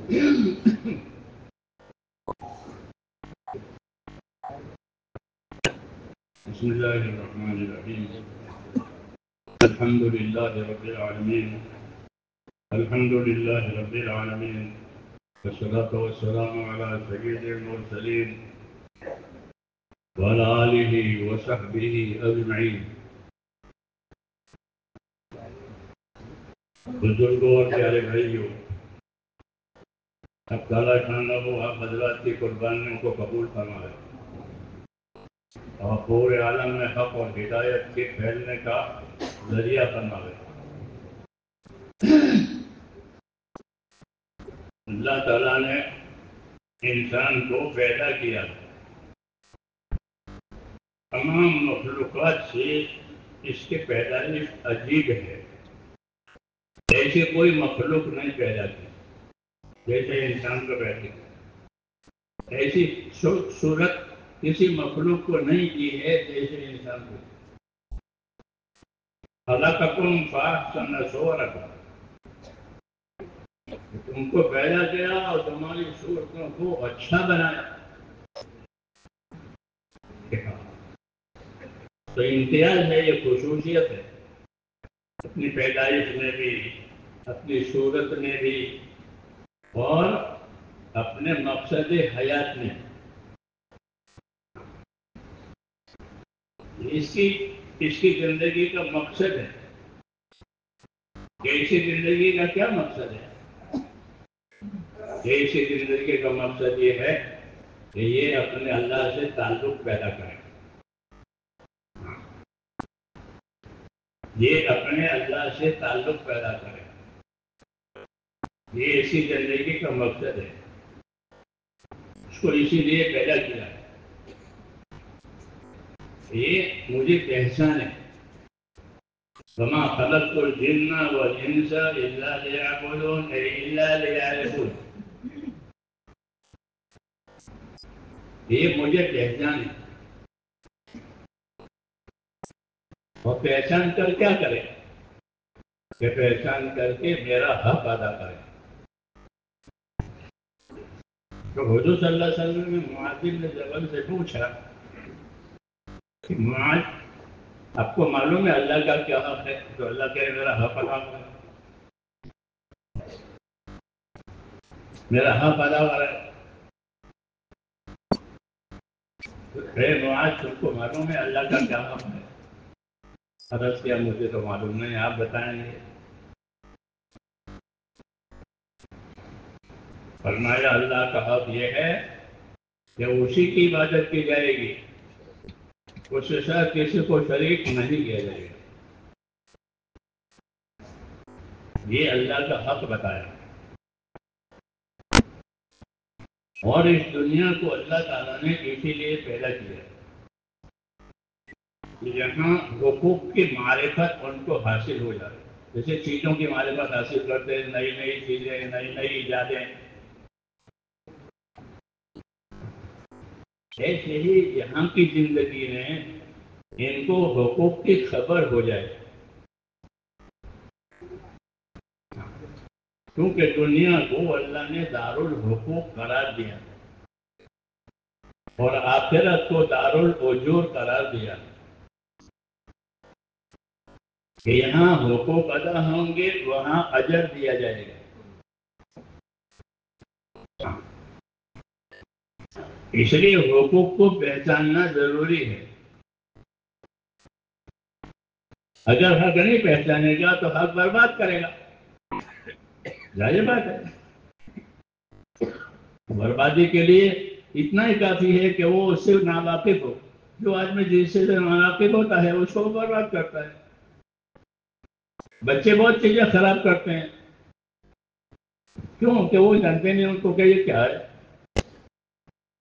بسم الله الرحمن الرحيم. الحمد لله رب العالمين. الحمد لله رب العالمين، والصلاة والسلام على سيد المرسلين وعلى آله وصحبه أجمعين. بزرگوں اور پیارے بھائیوں، اب تعالیٰ شانہ کو آپ حضرات کی قربانیوں کو قبول فرمائے اور پورے عالم میں حق اور ہدایت کے پھیلنے کا ذریعہ فرمائے۔ اللہ تعالیٰ نے انسان کو پیدا کیا، تمام مخلوقات سے اس کی پیدائش عجیب ہے۔ ایسی کوئی مخلوق نہیں پیدا کی جیسے انسان کو پیدا کیا، ایسی صورت کسی مخلوق کو نہیں کی ہے جیسے انسان کو۔ خلقکم فاحسن صورکم، تم کو پیدا کیا اور تمہاری صورتوں کو اچھا بنایا۔ تو امتیاز ہے، یہ خصوصیت ہے، اپنی پیدائش میں بھی، اپنی صورت میں بھی، اور اپنے مقصد حیات میں۔ اس کی زندگی کا مقصد ہے کہ اسی زندگی کا کیا مقصد ہے؟ اسی زندگی کا مقصد یہ ہے کہ یہ اپنے اللہ سے تعلق پیدا کرے، یہ اپنے اللہ سے تعلق پیدا کرے، یہ اسی زندگی کا مقصد ہے۔ اس کو اسی لیے پیدا کیا ہے، یہ مجھے پہچان ہے۔ وما خلقت الجن والانس الا ليعبدون الا ليعرفون، یہ مجھے پہچان ہے۔ اور پہچان کر کیا کرے؟ کہ پہچان کر کے میرا حق ادا کرے۔ تو حضور صلی اللہ علیہ وسلم نے معاذ بن جبل سے پوچھا کہ معاذ، آپ کو معلوم ہے اللہ کا کیا حق ہے؟ تو اللہ کہے میرا حق ادا کرے، میرا حق ادا کرے۔ اے معاذ، تم کو معلوم ہے اللہ کا کیا حق ہے؟ عرض کیا مجھے تو معلوم نہیں، آپ بتائیں گے؟ فرمایا اللہ کا حق یہ ہے کہ اسی کی عبادت کی جائے گی، اس کے ساتھ کسی کو شریک نہیں کیا جائے گا۔ یہ اللہ کا حق بتایا۔ اور اس دنیا کو اللہ تعالیٰ نے اسی لیے پیدا کیا کہ یہاں حقوق کی معرفت ان کو حاصل ہو جائے۔ جیسے چیزوں کی معرفت حاصل کرتے ہیں، نئی نئی چیزیں، نئی نئی ایجادیں، ایسے ہی یہاں کی زندگی میں ان کو حقوق کی خبر ہو جائے، کیونکہ دنیا کو اللہ نے دارالحقوق قرار دیا اور آخرت کو دارالاجور قرار دیا کہ یہاں حقوق ادا ہوں گے، وہاں اجر دیا جائے گا۔ اس لیے حقوق کو پہچاننا ضروری ہے۔ اگر حق نہیں پہچانے گا تو حق برباد کرے گا، ظاہر بات ہے۔ بربادی کے لیے اتنا ہی کافی ہے کہ وہ اس سے ناواقف ہو۔ جو آدمی جس سے ناواقف ہوتا ہے اس کو برباد کرتا ہے۔ بچے بہت چیزیں خراب کرتے ہیں، کیوں کہ وہ جانتے نہیں ان کو کہ یہ کیا ہے،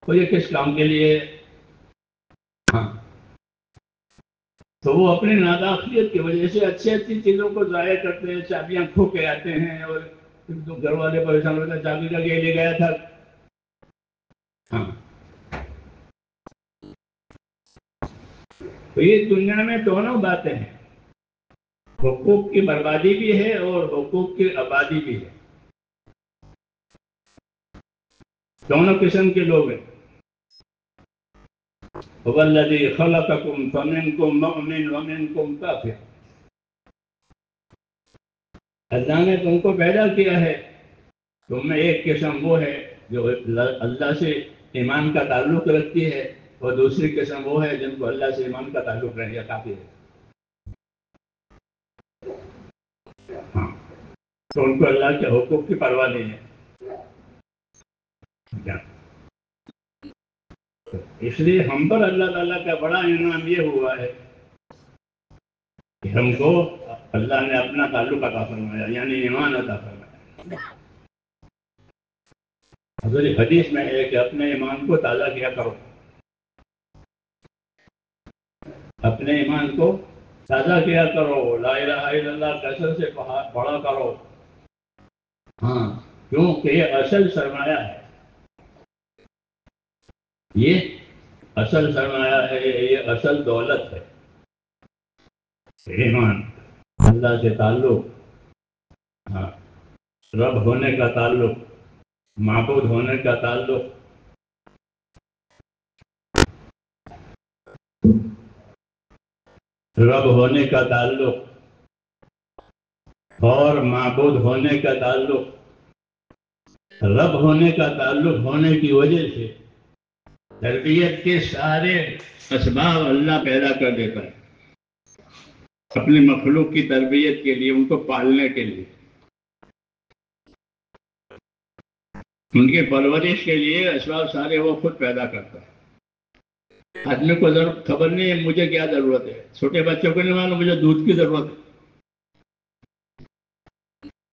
تو یہ کس کام کے لیے ہے۔ ہاں، تو وہ اپنی ناداخلیت کی وجہ سے اچھی اچھی چیزوں کو ضائع کرتے ہیں، چابیاں کھو کے آتے ہیں اور گھر والے پریشان ہوتے ہیں، چابی کا لے گیا تھا۔ ہاں، تو یہ دنیا میں دونوں باتیں ہیں، حقوق کی بربادی بھی ہے اور حقوق کی آبادی بھی ہے۔ دونوں قسم کے لوگ ہیں. هو الذي خلقكم فمنكم مؤمن ومنكم كافر. اللہ نے تم کو پیدا کیا ہے، تم میں ایک قسم وہ ہے جو اللہ سے ایمان کا تعلق رکھتی ہے، اور دوسری قسم وہ ہے جن کو اللہ سے ایمان کا تعلق رہے کافی ہے. ہاں، تو ان کو اللہ کے حقوق کی پرواہ نہیں ہے. اس لیے ہم پر اللہ تعالیٰ کا بڑا انعام یہ ہوا ہے کہ ہم کو اللہ نے اپنا تعلق عطا فرمایا، یعنی ایمان عطا فرمایا. حضرت حدیث میں ہے کہ اپنے ایمان کو تازہ کیا کرو، اپنے ایمان کو تازہ کیا کرو، لا الہ الا اللہ کثرت سے پڑھا کرو. ہاں، کیونکہ یہ اصل سرمایہ ہے، یہ اصل سرمایہ ہے، یہ اصل دولت ہے. ایمان، اللہ سے تعلق، ہاں، رب ہونے کا تعلق، معبود ہونے کا تعلق. رب ہونے کا تعلق اور معبود ہونے کا تعلق. رب ہونے کا تعلق ہونے کی وجہ سے تربیت کے سارے اسباب اللہ پیدا کر دیتا ہے اپنی مخلوق کی تربیت کے لیے، ان کو پالنے کے لیے، ان کی پرورش کے لیے اسباب سارے وہ خود پیدا کرتا ہے. آدمی کو خبر نہیں ہے مجھے کیا ضرورت ہے. چھوٹے بچوں کو نہیں معلوم مجھے دودھ کی ضرورت ہے،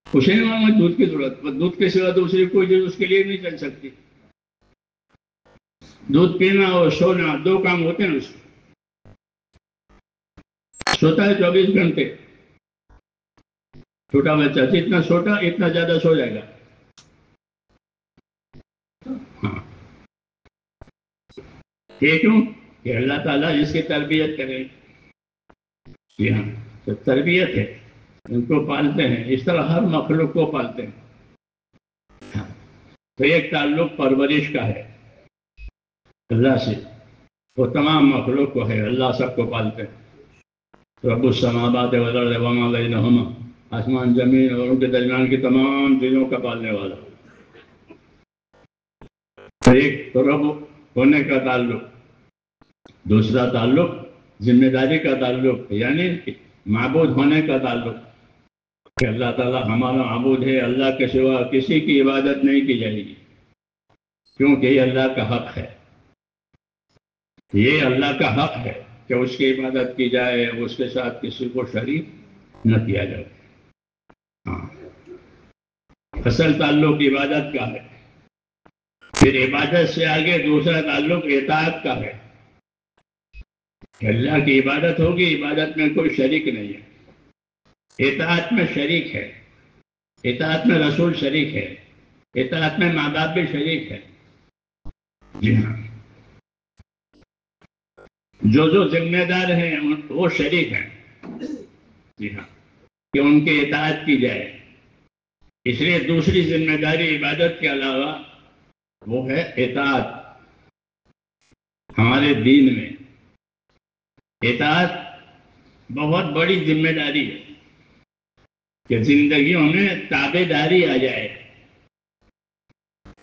اسے نہیں معلوم دودھ کی ضرورت. دودھ کے سوا دوسری کوئی چیز اس کے لیے نہیں چل سکتی. دودھ پینا اور سونا دو کام ہوتے ہیں. اس میں سوتا ہے 24 گھنٹے. چھوٹا بچہ جتنا سوتا اتنا زیادہ سو جائے گا. ہاں، یہ کیوں کہ اللہ تعالیٰ اس کی تربیت کرے. جی ہاں، تو تربیت ہے، ان کو پالتے ہیں. اس طرح ہر مخلوق کو پالتے ہیں. تو ایک تعلق پرورش کا ہے اللہ سے، وہ تمام مخلوق کو ہے. اللہ سب کو پالتے ہیں. رب السماوات والارض وما بینہما، آسمان زمین اور ان کے درمیان کی تمام چیزوں کا پالنے والا. تو ایک تو رب ہونے کا تعلق، دوسرا تعلق ذمہ داری کا تعلق، یعنی معبود ہونے کا تعلق کہ اللہ تعالیٰ ہمارا معبود ہے. اللہ کے سوا کسی کی عبادت نہیں کی جائے گی، کیونکہ یہ اللہ کا حق ہے. یہ اللہ کا حق ہے کہ اس کی عبادت کی جائے، اس کے ساتھ کسی کو شریک نہ کیا جائے. ہاں، اصل تعلق عبادت کا ہے. پھر عبادت سے آگے دوسرا تعلق اطاعت کا ہے کہ اللہ کی عبادت ہوگی، عبادت میں کوئی شریک نہیں ہے. اطاعت میں شریک ہے، اطاعت میں رسول شریک ہے، اطاعت میں ماں باپ بھی شریک ہے. جی ہاں، جو ذمہ دار ہیں وہ شریک ہیں. جی ہاں، کہ ان کی اطاعت کی جائے. اس لیے دوسری ذمہ داری عبادت کے علاوہ وہ ہے اطاعت. ہمارے دین میں اطاعت بہت بڑی ذمہ داری ہے کہ زندگیوں میں تابع داری آ جائے.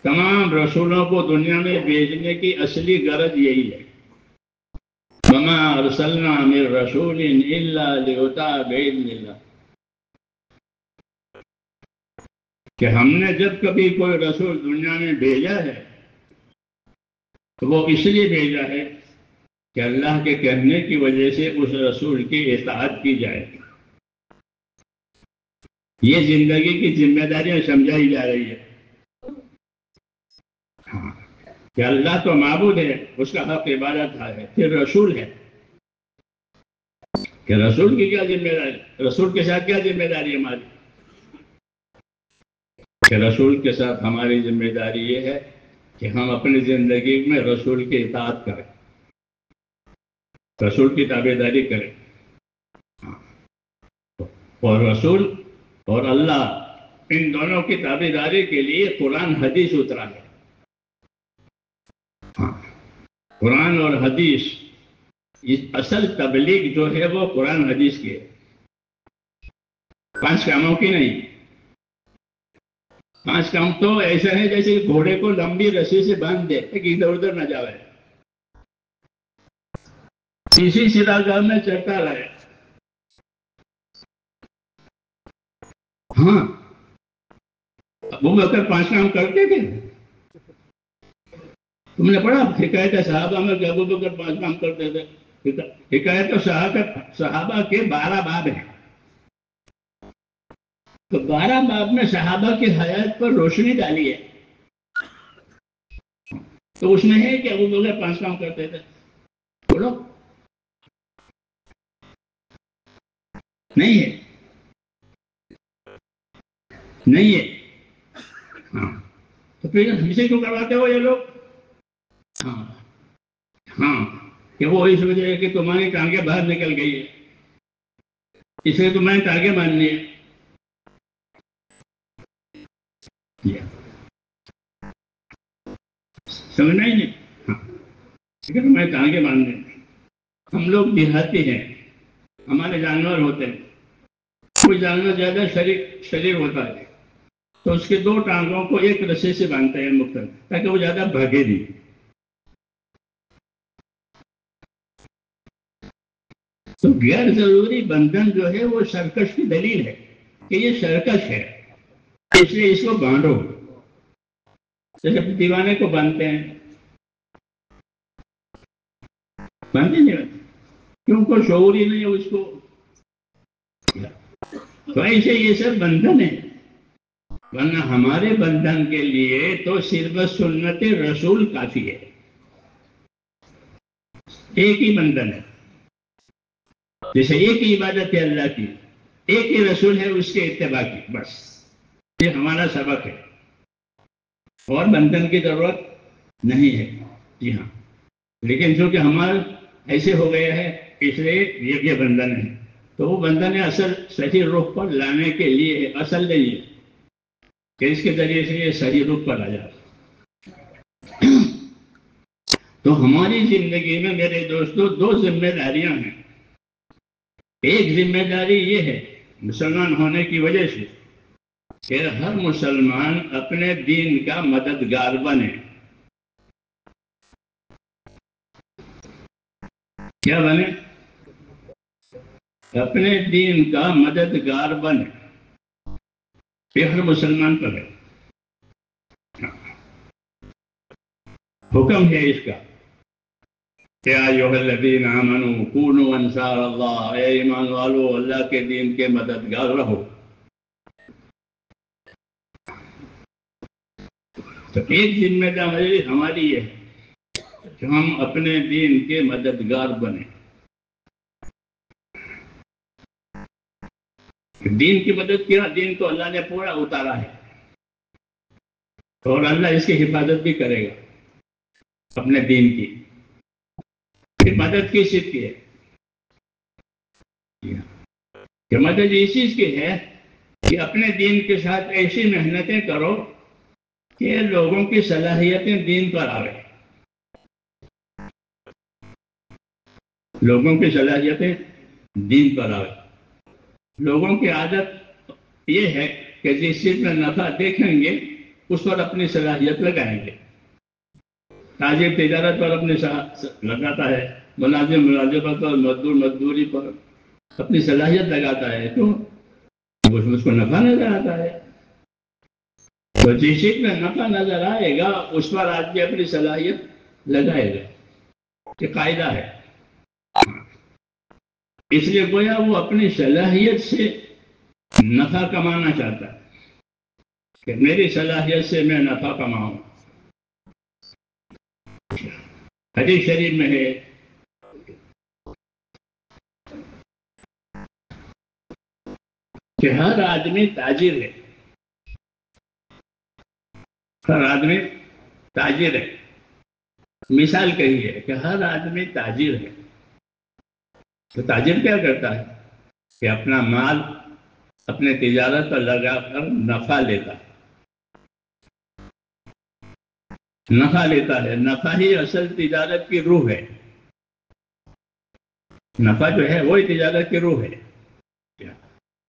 تمام رسولوں کو دنیا میں بھیجنے کی اصلی غرض یہی ہے. وَمَا أَرْسَلْنَا مِن رَّسُولٍ إِلَّا لِيُطَاعَ بِإِذْنِ اللَّهِ، کہ ہم نے جب کبھی کوئی رسول دنیا میں بھیجا ہے تو وہ اس لیے بھیجا ہے کہ اللہ کے کہنے کی وجہ سے اس رسول کی اطاعت کی جائے. یہ زندگی کی ذمہ داریاں سمجھائی جا رہی ہے. ہاں، کہ اللہ تو معبود ہے، اس کا حق عبادت ہے. پھر رسول ہے کہ رسول کی کیا ذمہ داری، رسول کے ساتھ کیا ذمہ داری ہماری، کہ رسول کے ساتھ ہماری ذمہ داری یہ ہے کہ ہم اپنی زندگی میں رسول کی اطاعت کریں، رسول کی تابعداری کریں. اور رسول اور اللہ ان دونوں کی تابعداری کے لیے قرآن حدیث اترا ہے. قرآن اور حدیث، اصل تبلیغ جو ہے وہ قرآن حدیث کی ہے، 5 کاموں کی نہیں۔ 5 کام تو ایسا ہے جیسے گھوڑے کو لمبی رسی سے باندھ دے کہ ادھر ادھر نہ جاوے، اسی سیدھا میں چلتا رہے۔ ہاں، ابو بکر 5 کام کرتے تھے؟ تم نے پڑھا حکایت صحابہ میں کہ ابو بکر 5 کام کرتے تھے؟ حکایت صحابہ کے 12 باب ہیں، تو 12 باب میں صحابہ کی حیات پر روشنی ڈالی ہے، تو اس میں ہے کہ ابو بکر 5 کام کرتے تھے؟ بولو، نہیں ہے، نہیں ہے۔ ہاں، تو پھر ہم سے کیوں کرواتے ہو یہ لوگ؟ ہاں ہاں، کہ وہ اس وجہ ہے کہ تمہاری ٹانگیں باہر نکل گئی ہے، اس لیے تمہیں ٹانگیں باندھنی ہے۔ سمجھنا ہی نہیں؟ ہاں، کہ تمہیں ٹانگیں باندھنی ہے۔ ہم لوگ دیہاتی ہیں، ہمارے جانور ہوتے ہیں، کوئی جانور زیادہ شریر ہوتا ہے تو اس کے 2 ٹانگوں کو ایک رسے سے باندھتے ہیں مختلف، تاکہ وہ زیادہ بھاگے نہیں۔ تو غیر ضروری بندھن جو ہے وہ سرکش کی دلیل ہے کہ یہ سرکش ہے، اس لیے اس کو باندھو، جیسے دیوانے کو باندھتے ہیں، باندھتے نہیں باندھتے کیوں؟ کو شعور ہی نہیں ہے اس کو، تو ایسے یہ سب بندھن ہے۔ ورنہ ہمارے بندھن کے لیے تو صرف سنت رسول کافی ہے، ایک ہی بندھن ہے، جیسے ایک ہی عبادت ہے اللہ کی، ایک ہی رسول ہے اس کے اتباع کی، بس یہ ہمارا سبق ہے، اور بندھن کی ضرورت نہیں ہے۔ جی ہاں، لیکن چونکہ ہمارا ایسے ہو گیا ہے اس لیے یہ بندھن ہے، تو وہ بندھن ہے اصل صحیح رخ پر لانے کے لیے، اصل نہیں ہے کہ اس کے ذریعے سے یہ صحیح رخ پر آ جائے۔ تو ہماری زندگی میں میرے دوستو 2 ذمہ داریاں ہیں۔ ایک ذمہ داری یہ ہے مسلمان ہونے کی وجہ سے کہ ہر مسلمان اپنے دین کا مددگار بنے۔ کیا بنے؟ اپنے دین کا مددگار بنے، یہ ہر مسلمان پر ہے، حکم ہے اس کا، یا ایھا الذین آمنوا کونوا انصار اللہ، اے ایمان والو اللہ کے دین کے مددگار رہو۔ تو ایک ذمہ داری ہماری یہ ہے کہ ہم اپنے دین کے مددگار بنیں۔ دین کی مدد کیا؟ دین تو اللہ نے پورا اتارا ہے، اور اللہ اس کی حفاظت بھی کرے گا اپنے دین کی۔ پھر مدد کس چیز کی ہے؟ کہ مدد اس چیز کی ہے کہ اپنے دین کے ساتھ ایسی محنتیں کرو کہ لوگوں کی صلاحیتیں دین پر آوے، لوگوں کی صلاحیتیں دین پر آوے۔ لوگوں کی عادت یہ ہے کہ جس چیز میں نفع دیکھیں گے اس پر اپنی صلاحیت لگائیں گے۔ تاجر تجارت پر اپنی لگاتا ہے، ملازم ملازمت پر، مزدور مزدوری پر اپنی صلاحیت لگاتا ہے، کیوں؟ اس کو نفع نظر آتا ہے۔ تو جس چیز میں نفع نظر آئے گا اس پر آدمی اپنی صلاحیت لگائے گا، یہ قاعدہ ہے۔ اس لیے گویا وہ اپنی صلاحیت سے نفع کمانا چاہتا ہے کہ میری صلاحیت سے میں نفع کماؤں۔ حدیث شریف میں ہے کہ ہر آدمی تاجر ہے، ہر آدمی تاجر ہے۔ مثال کہی ہے کہ ہر آدمی تاجر ہے، تو تاجر کیا کرتا ہے کہ اپنا مال اپنے تجارت پر لگا کر نفع لیتا ہے۔ نفع لیتا ہے. نفع ہی اصل تجارت کی روح ہے. نفع جو ہے وہی تجارت کی روح ہے.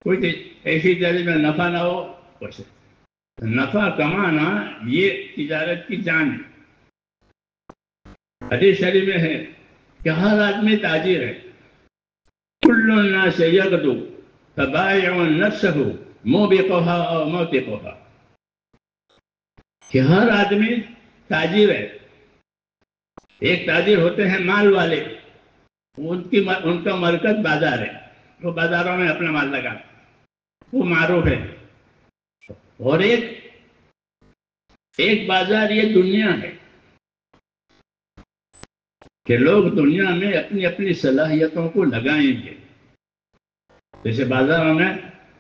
کوئی ایسی تجارت میں نفع نہ ہو، کچھ نفع کمانا یہ تجارت کی جان ہے. حدیث شریف میں ہے کہ ہر آدمی تاجر ہے. کل الناس یغدو فبائع نفسہ موبقها او موتقها، کہ ہر آدمی تاجر ہے. ایک تاجر ہوتے ہیں مال والے، ان کا مرکز بازار ہے، وہ بازاروں میں اپنا مال لگاتے، وہ معروف ہے. اور ایک بازار یہ دنیا ہے کہ لوگ دنیا میں اپنی اپنی صلاحیتوں کو لگائیں گے. جیسے بازاروں میں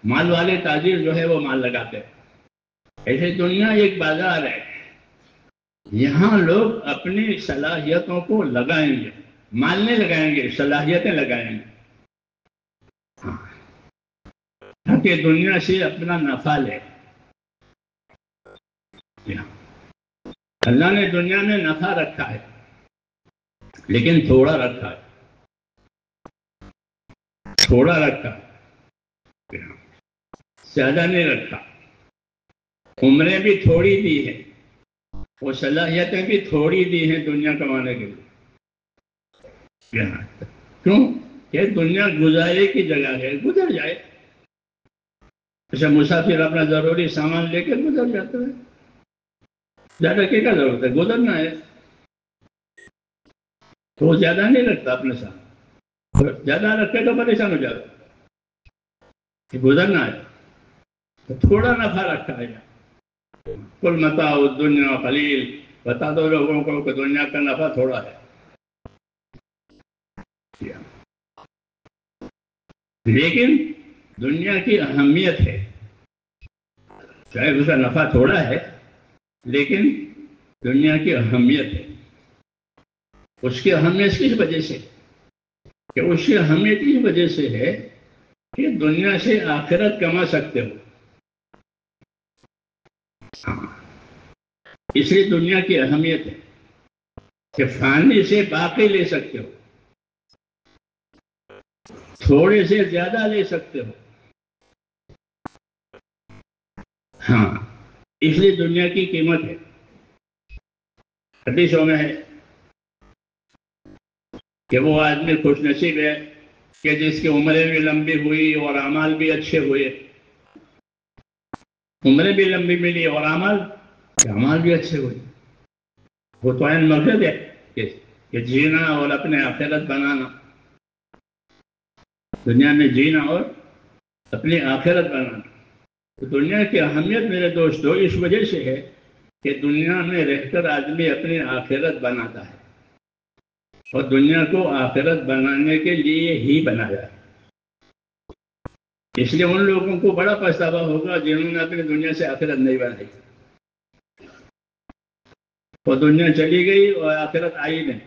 مال والے تاجر جو ہے وہ مال لگاتے ہیں، ایسے دنیا ایک بازار ہے. یہاں لوگ اپنی صلاحیتوں کو لگائیں گے. مال نہیں لگائیں گے، صلاحیتیں لگائیں گے تاکہ دنیا سے اپنا نفع لے. اللہ نے دنیا میں نفع رکھا ہے لیکن تھوڑا رکھا ہے. تھوڑا رکھا، زیادہ نہیں رکھا. عمریں بھی تھوڑی دی ہیں، وہ صلاحیتیں بھی تھوڑی دی ہیں دنیا کمانے کے لیے. کیوں کہ دنیا گزارے کی جگہ ہے، گزر جائے. اچھا مسافر اپنا ضروری سامان لے کر گزر جاتا ہے، زیادہ کیا ضرورت ہے، گزرنا ہے. تو وہ زیادہ نہیں رکھتا اپنے ساتھ، زیادہ رکھے تو پریشان ہو جاتا کہ گزرنا ہے. تو تھوڑا نفع رکھا ہے. کل متاع الدنیا قلیل، بتا دو لوگوں کو کہ دنیا کا نفع تھوڑا ہے. لیکن دنیا کی اہمیت ہے. چاہے اس کا نفع تھوڑا ہے لیکن دنیا کی اہمیت ہے. اس کی اہمیت کس وجہ سے؟ کہ اس کی اہمیت اس وجہ سے ہے کہ دنیا سے آخرت کما سکتے ہو. اس لیے دنیا کی اہمیت ہے کہ فانی سے باقی لے سکتے ہو، تھوڑے سے زیادہ لے سکتے ہو. ہاں، اس لیے دنیا کی قیمت ہے. حدیثوں میں ہے کہ وہ آدمی خوش نصیب ہے کہ جس کی عمریں بھی لمبی ہوئی اور اعمال بھی اچھے ہوئے. عمریں بھی لمبی ملی اور اعمال بھی اچھے ہوئے. وہ تو عین مقصد ہے کہ جینا اور اپنے آخرت بنانا. دنیا میں جینا اور اپنی آخرت بنانا. تو دنیا کی اہمیت میرے دوستو اس وجہ سے ہے کہ دنیا میں رہ کر آدمی اپنی آخرت بناتا ہے، اور دنیا کو آخرت بنانے کے لیے ہی بنایا ہے. اس لیے ان لوگوں کو بڑا پچھتاوا ہوگا جنہوں نے اپنی دنیا سے آخرت نہیں بنائی. وہ دنیا چلی گئی اور آخرت آئی نہیں،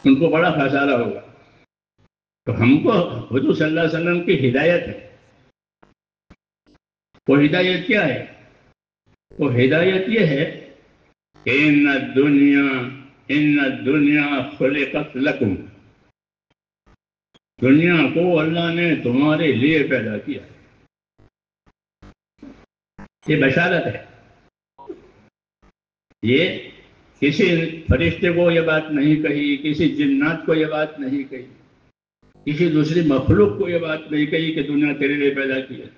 ان کو بڑا خسارہ ہوگا. تو ہم کو حضور صلی اللہ علیہ وسلم کی ہدایت ہے. وہ ہدایت کیا ہے؟ وہ ہدایت یہ ہے کہ ان الدنیا خلقت لکم، دنیا کو اللہ نے تمہارے لیے پیدا کیا. یہ بشارت ہے. یہ کسی فرشتے کو یہ بات نہیں کہی، کسی جنات کو یہ بات نہیں کہی، کسی دوسری مخلوق کو یہ بات نہیں کہی کہ دنیا تیرے لیے پیدا کی ہے.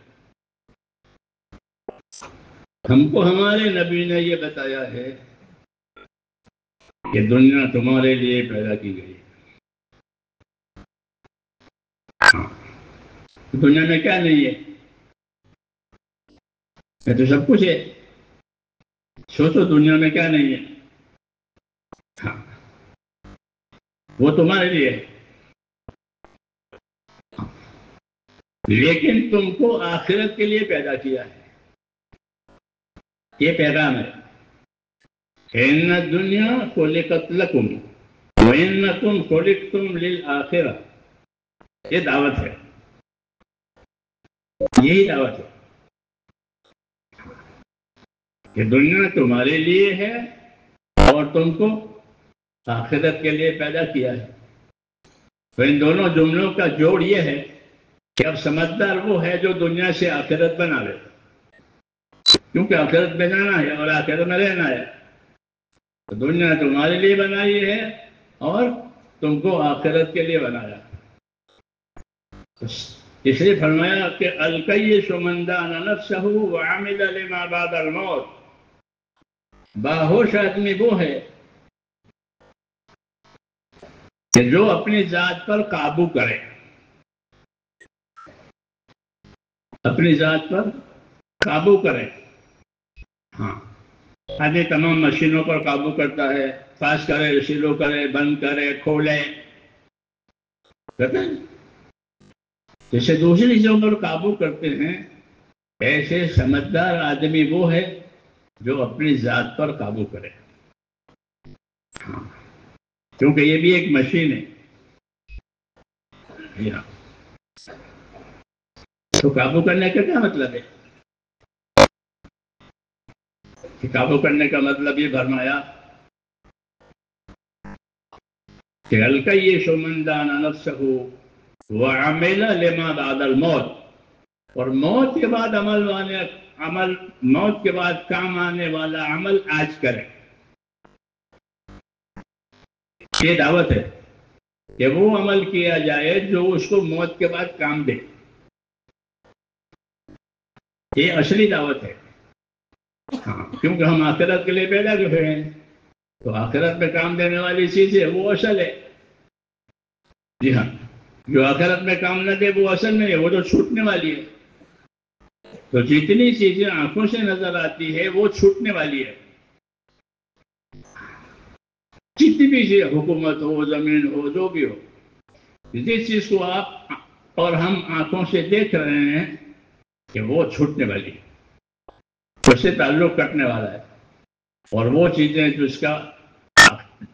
ہم کو ہمارے نبی نے یہ بتایا ہے کہ دنیا تمہارے لیے پیدا کی گئی. دنیا میں کیا نہیں ہے؟ یہ تو سب کچھ ہے. سوچو دنیا میں کیا نہیں ہے. ہاں، وہ تمہارے لیے ہے، لیکن تم کو آخرت کے لیے پیدا کیا ہے. یہ پیغام ہے. ان الدنیا خلقت لکم وانکم خلقتم للآخرہ. یہ دعوت ہے، یہی دعوت ہے کہ دنیا تمہارے لیے ہے اور تم کو آخرت کے لیے پیدا کیا ہے. تو ان دونوں جملوں کا جوڑ یہ ہے کہ اب سمجھدار وہ ہے جو دنیا سے آخرت بنا لے، کیونکہ آخرت میں جانا ہے اور آخرت میں رہنا ہے. تو دنیا تمہارے لیے بنائی ہے اور تم کو آخرت کے لیے بنایا. اس لیے فرمایا کہ الکیس من دان نفسہ وعمل لما بعد الموت. باہوش آدمی وہ ہے کہ جو اپنی ذات پر قابو کرے، اپنی ذات پر قابو کرے. ہاں، آدمی تمام مشینوں پر قابو کرتا ہے، فاس کرے، شروع کرے، بند کرے، کھولے، کرتے ہیں. جیسے دوسری چیزوں پر قابو کرتے ہیں، ایسے سمجھدار آدمی وہ ہے جو اپنی ذات پر قابو کرے. ہاں، کیونکہ یہ بھی ایک مشین ہے. تو قابو کرنے کا کیا مطلب ہے؟ کہ قابو کرنے کا مطلب یہ فرمایا کہ الکیس من دان نفسہ وعمل لما بعد الموت. اور موت کے بعد موت کے بعد کام آنے والا عمل آج کرے. یہ دعوت ہے کہ وہ عمل کیا جائے جو اس کو موت کے بعد کام دے. یہ اصلی دعوت ہے. ہاں، کیونکہ ہم آخرت کے لیے پیدا ہوئے ہیں، تو آخرت میں کام دینے والی چیز ہے وہ اصل ہے. جی ہاں، جو آخرت میں کام نہ دے وہ اصل نہیں ہے، وہ تو چھوٹنے والی ہے. تو جتنی چیزیں آنکھوں سے نظر آتی ہے وہ چھوٹنے والی ہے. جتنی بھی چیز، حکومت ہو، زمین ہو، جو بھی ہو، جس چیز کو آپ اور ہم آنکھوں سے دیکھ رہے ہیں کہ وہ چھوٹنے والی ہے، اس سے تعلق کٹنے والا ہے. اور وہ چیزیں جس کا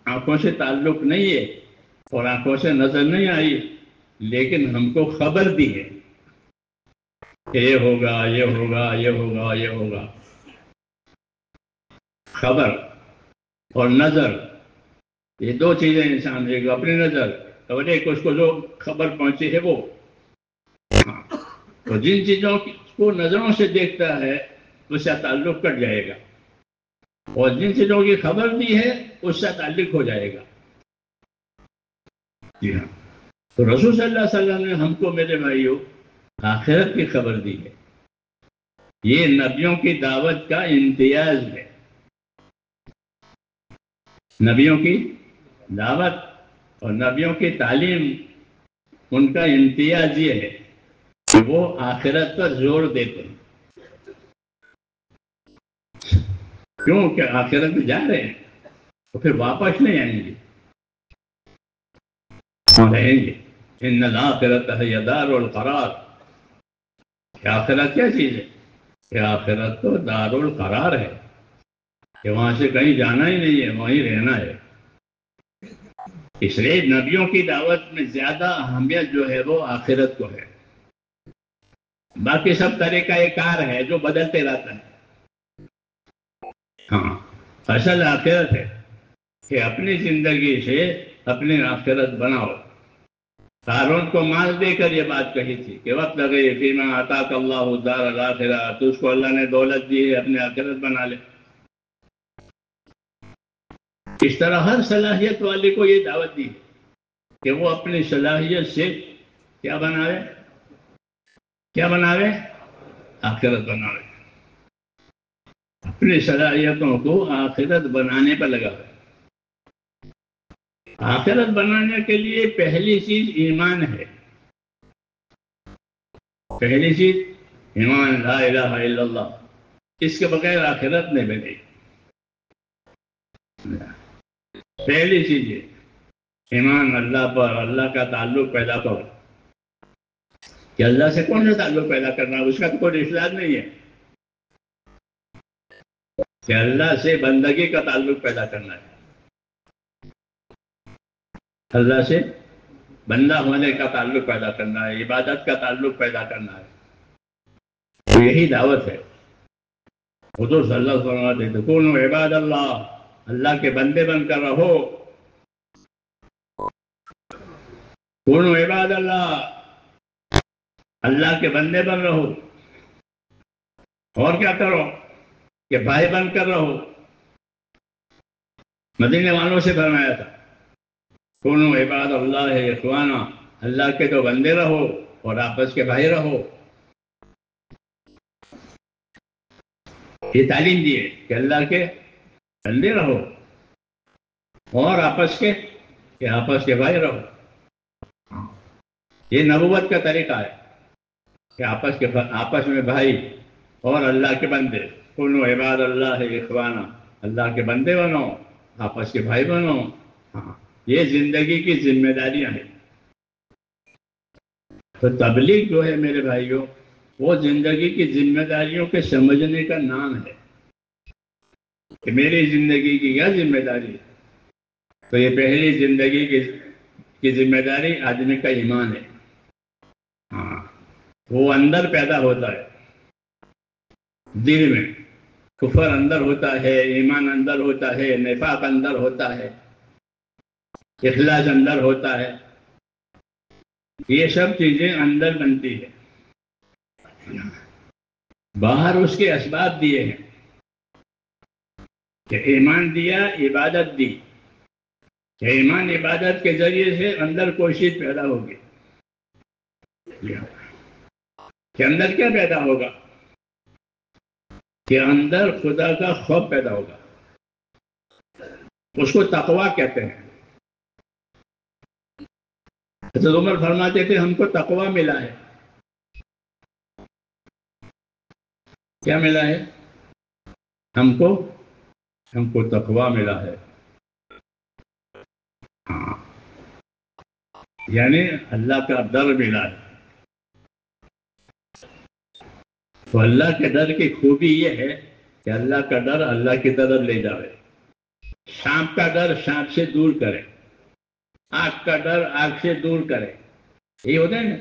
آنکھوں سے تعلق نہیں ہے اور آنکھوں سے نظر نہیں آئی لیکن ہم کو خبر دی ہے کہ یہ ہوگا، یہ ہوگا، یہ ہوگا، یہ ہوگا. خبر اور نظر، یہ دو چیزیں انسان ایک اپنی نظر اور ایک اس کو جو خبر پہنچی ہے وہ. تو جن چیزوں کو نظروں سے دیکھتا ہے اس سے تعلق کٹ جائے گا، اور جن چیزوں کی خبر دی ہے اس سے تعلق ہو جائے گا. جی ہاں، تو رسول صلی اللہ علیہ وسلم نے ہم کو، میرے بھائیوں، آخرت کی خبر دی ہے. یہ نبیوں کی دعوت کا امتیاز ہے. نبیوں کی دعوت اور نبیوں کی تعلیم، ان کا امتیاز یہ ہے کہ وہ آخرت پر زور دیتے ہیں. کیوں کہ آخرت میں جا رہے ہیں تو پھر واپس نہیں آئیں گے، رہیں گے. ان الآخرۃ ہی دار القرار. آخرت کیا چیز ہے؟ کہ آخرت تو دار القرار ہے، کہ وہاں سے کہیں جانا ہی نہیں ہے، وہیں رہنا ہے. اس لیے نبیوں کی دعوت میں زیادہ اہمیت جو ہے وہ آخرت کو ہے. باقی سب طریقہ کار ہے جو بدلتے رہتا ہے. ہاں، اصل آخرت ہے کہ اپنی زندگی سے اپنی آخرت بناؤ. قارون کو مال دے کر یہ بات کہی تھی کہ وقت لگے فیما آتاک اللہ الدار الآخرہ، تو اس کو اللہ نے دولت دی ہے، اپنی آخرت بنا لے. اس طرح ہر صلاحیت والے کو یہ دعوت دی کہ وہ اپنی صلاحیت سے کیا بناوے؟ کیا بناوے؟ آخرت بناوے. اپنی صلاحیتوں کو آخرت بنانے پر لگا. آخرت بنانے کے لیے پہلی چیز ایمان ہے. پہلی چیز ایمان، لا الہ الا اللہ. اس کے بغیر آخرت نہیں بنے گی. پہلی چیز ہے ایمان اللہ پر، اللہ کا تعلق پیدا کرو. کہ اللہ سے کون سا تعلق پیدا کرنا، اس کا تو کوئی رشتہ نہیں ہے. کہ اللہ سے بندگی کا تعلق پیدا کرنا ہے، اللہ سے بندہ ہونے کا تعلق پیدا کرنا ہے، عبادت کا تعلق پیدا کرنا ہے. تو یہی دعوت ہے. حضور صلی اللہ علیہ وسلم فرماتے تھے کونوا عباد اللہ، اللہ کے بندے بن کر رہو، کونوا عباد اللہ، اللہ کے بندے بن رہو، اور کیا کرو کہ بھائی بن کر رہو۔ مدینے والوں سے فرمایا تھا کونوا عباد اللہ اخوانا، اللہ کے تو بندے رہو اور آپس کے بھائی رہو۔ یہ تعلیم دی ہے کہ اللہ کے بندے رہو اور آپس کے بھائی رہو۔ یہ نبوت کا طریقہ ہے کہ آپس میں بھائی اور اللہ کے بندے، کونوا عباد اللہ اخوانا، اللہ کے بندے بنو، آپس کے بھائی بنو۔ یہ زندگی کی ذمہ داریاں ہیں۔ تو تبلیغ جو ہے میرے بھائیوں، وہ زندگی کی ذمہ داریوں کے سمجھنے کا نام ہے کہ میری زندگی کی کیا ذمہ داری ہے۔ تو یہ پہلی زندگی کی ذمہ داری آدمی کا ایمان ہے۔ وہ اندر پیدا ہوتا ہے، دل میں کفر اندر ہوتا ہے، ایمان اندر ہوتا ہے، نفاق اندر ہوتا ہے، اخلاص اندر ہوتا ہے، یہ سب چیزیں اندر بنتی ہے۔ باہر اس کے اسباب دیے ہیں کہ ایمان دیا، عبادت دی، کہ ایمان عبادت کے ذریعے سے اندر کوشش پیدا ہوگی کہ اندر کیا پیدا ہوگا کہ اندر خدا کا خوف پیدا ہوگا۔ اس کو تقویٰ کہتے ہیں۔ حضرت عمر فرماتے تھے ہم کو تقویٰ ملا ہے۔ کیا ملا ہے؟ ہم کو تقویٰ ملا ہے۔ یعنی اللہ کا ڈر ملا ہے۔ تو اللہ کے ڈر کی خوبی یہ ہے کہ اللہ کا ڈر اللہ کی طرف لے جاوے۔ سانپ کا ڈر سانپ سے دور کرے، آگ کا ڈر آگ سے دور کرے۔ یہ ہوتا ہے نا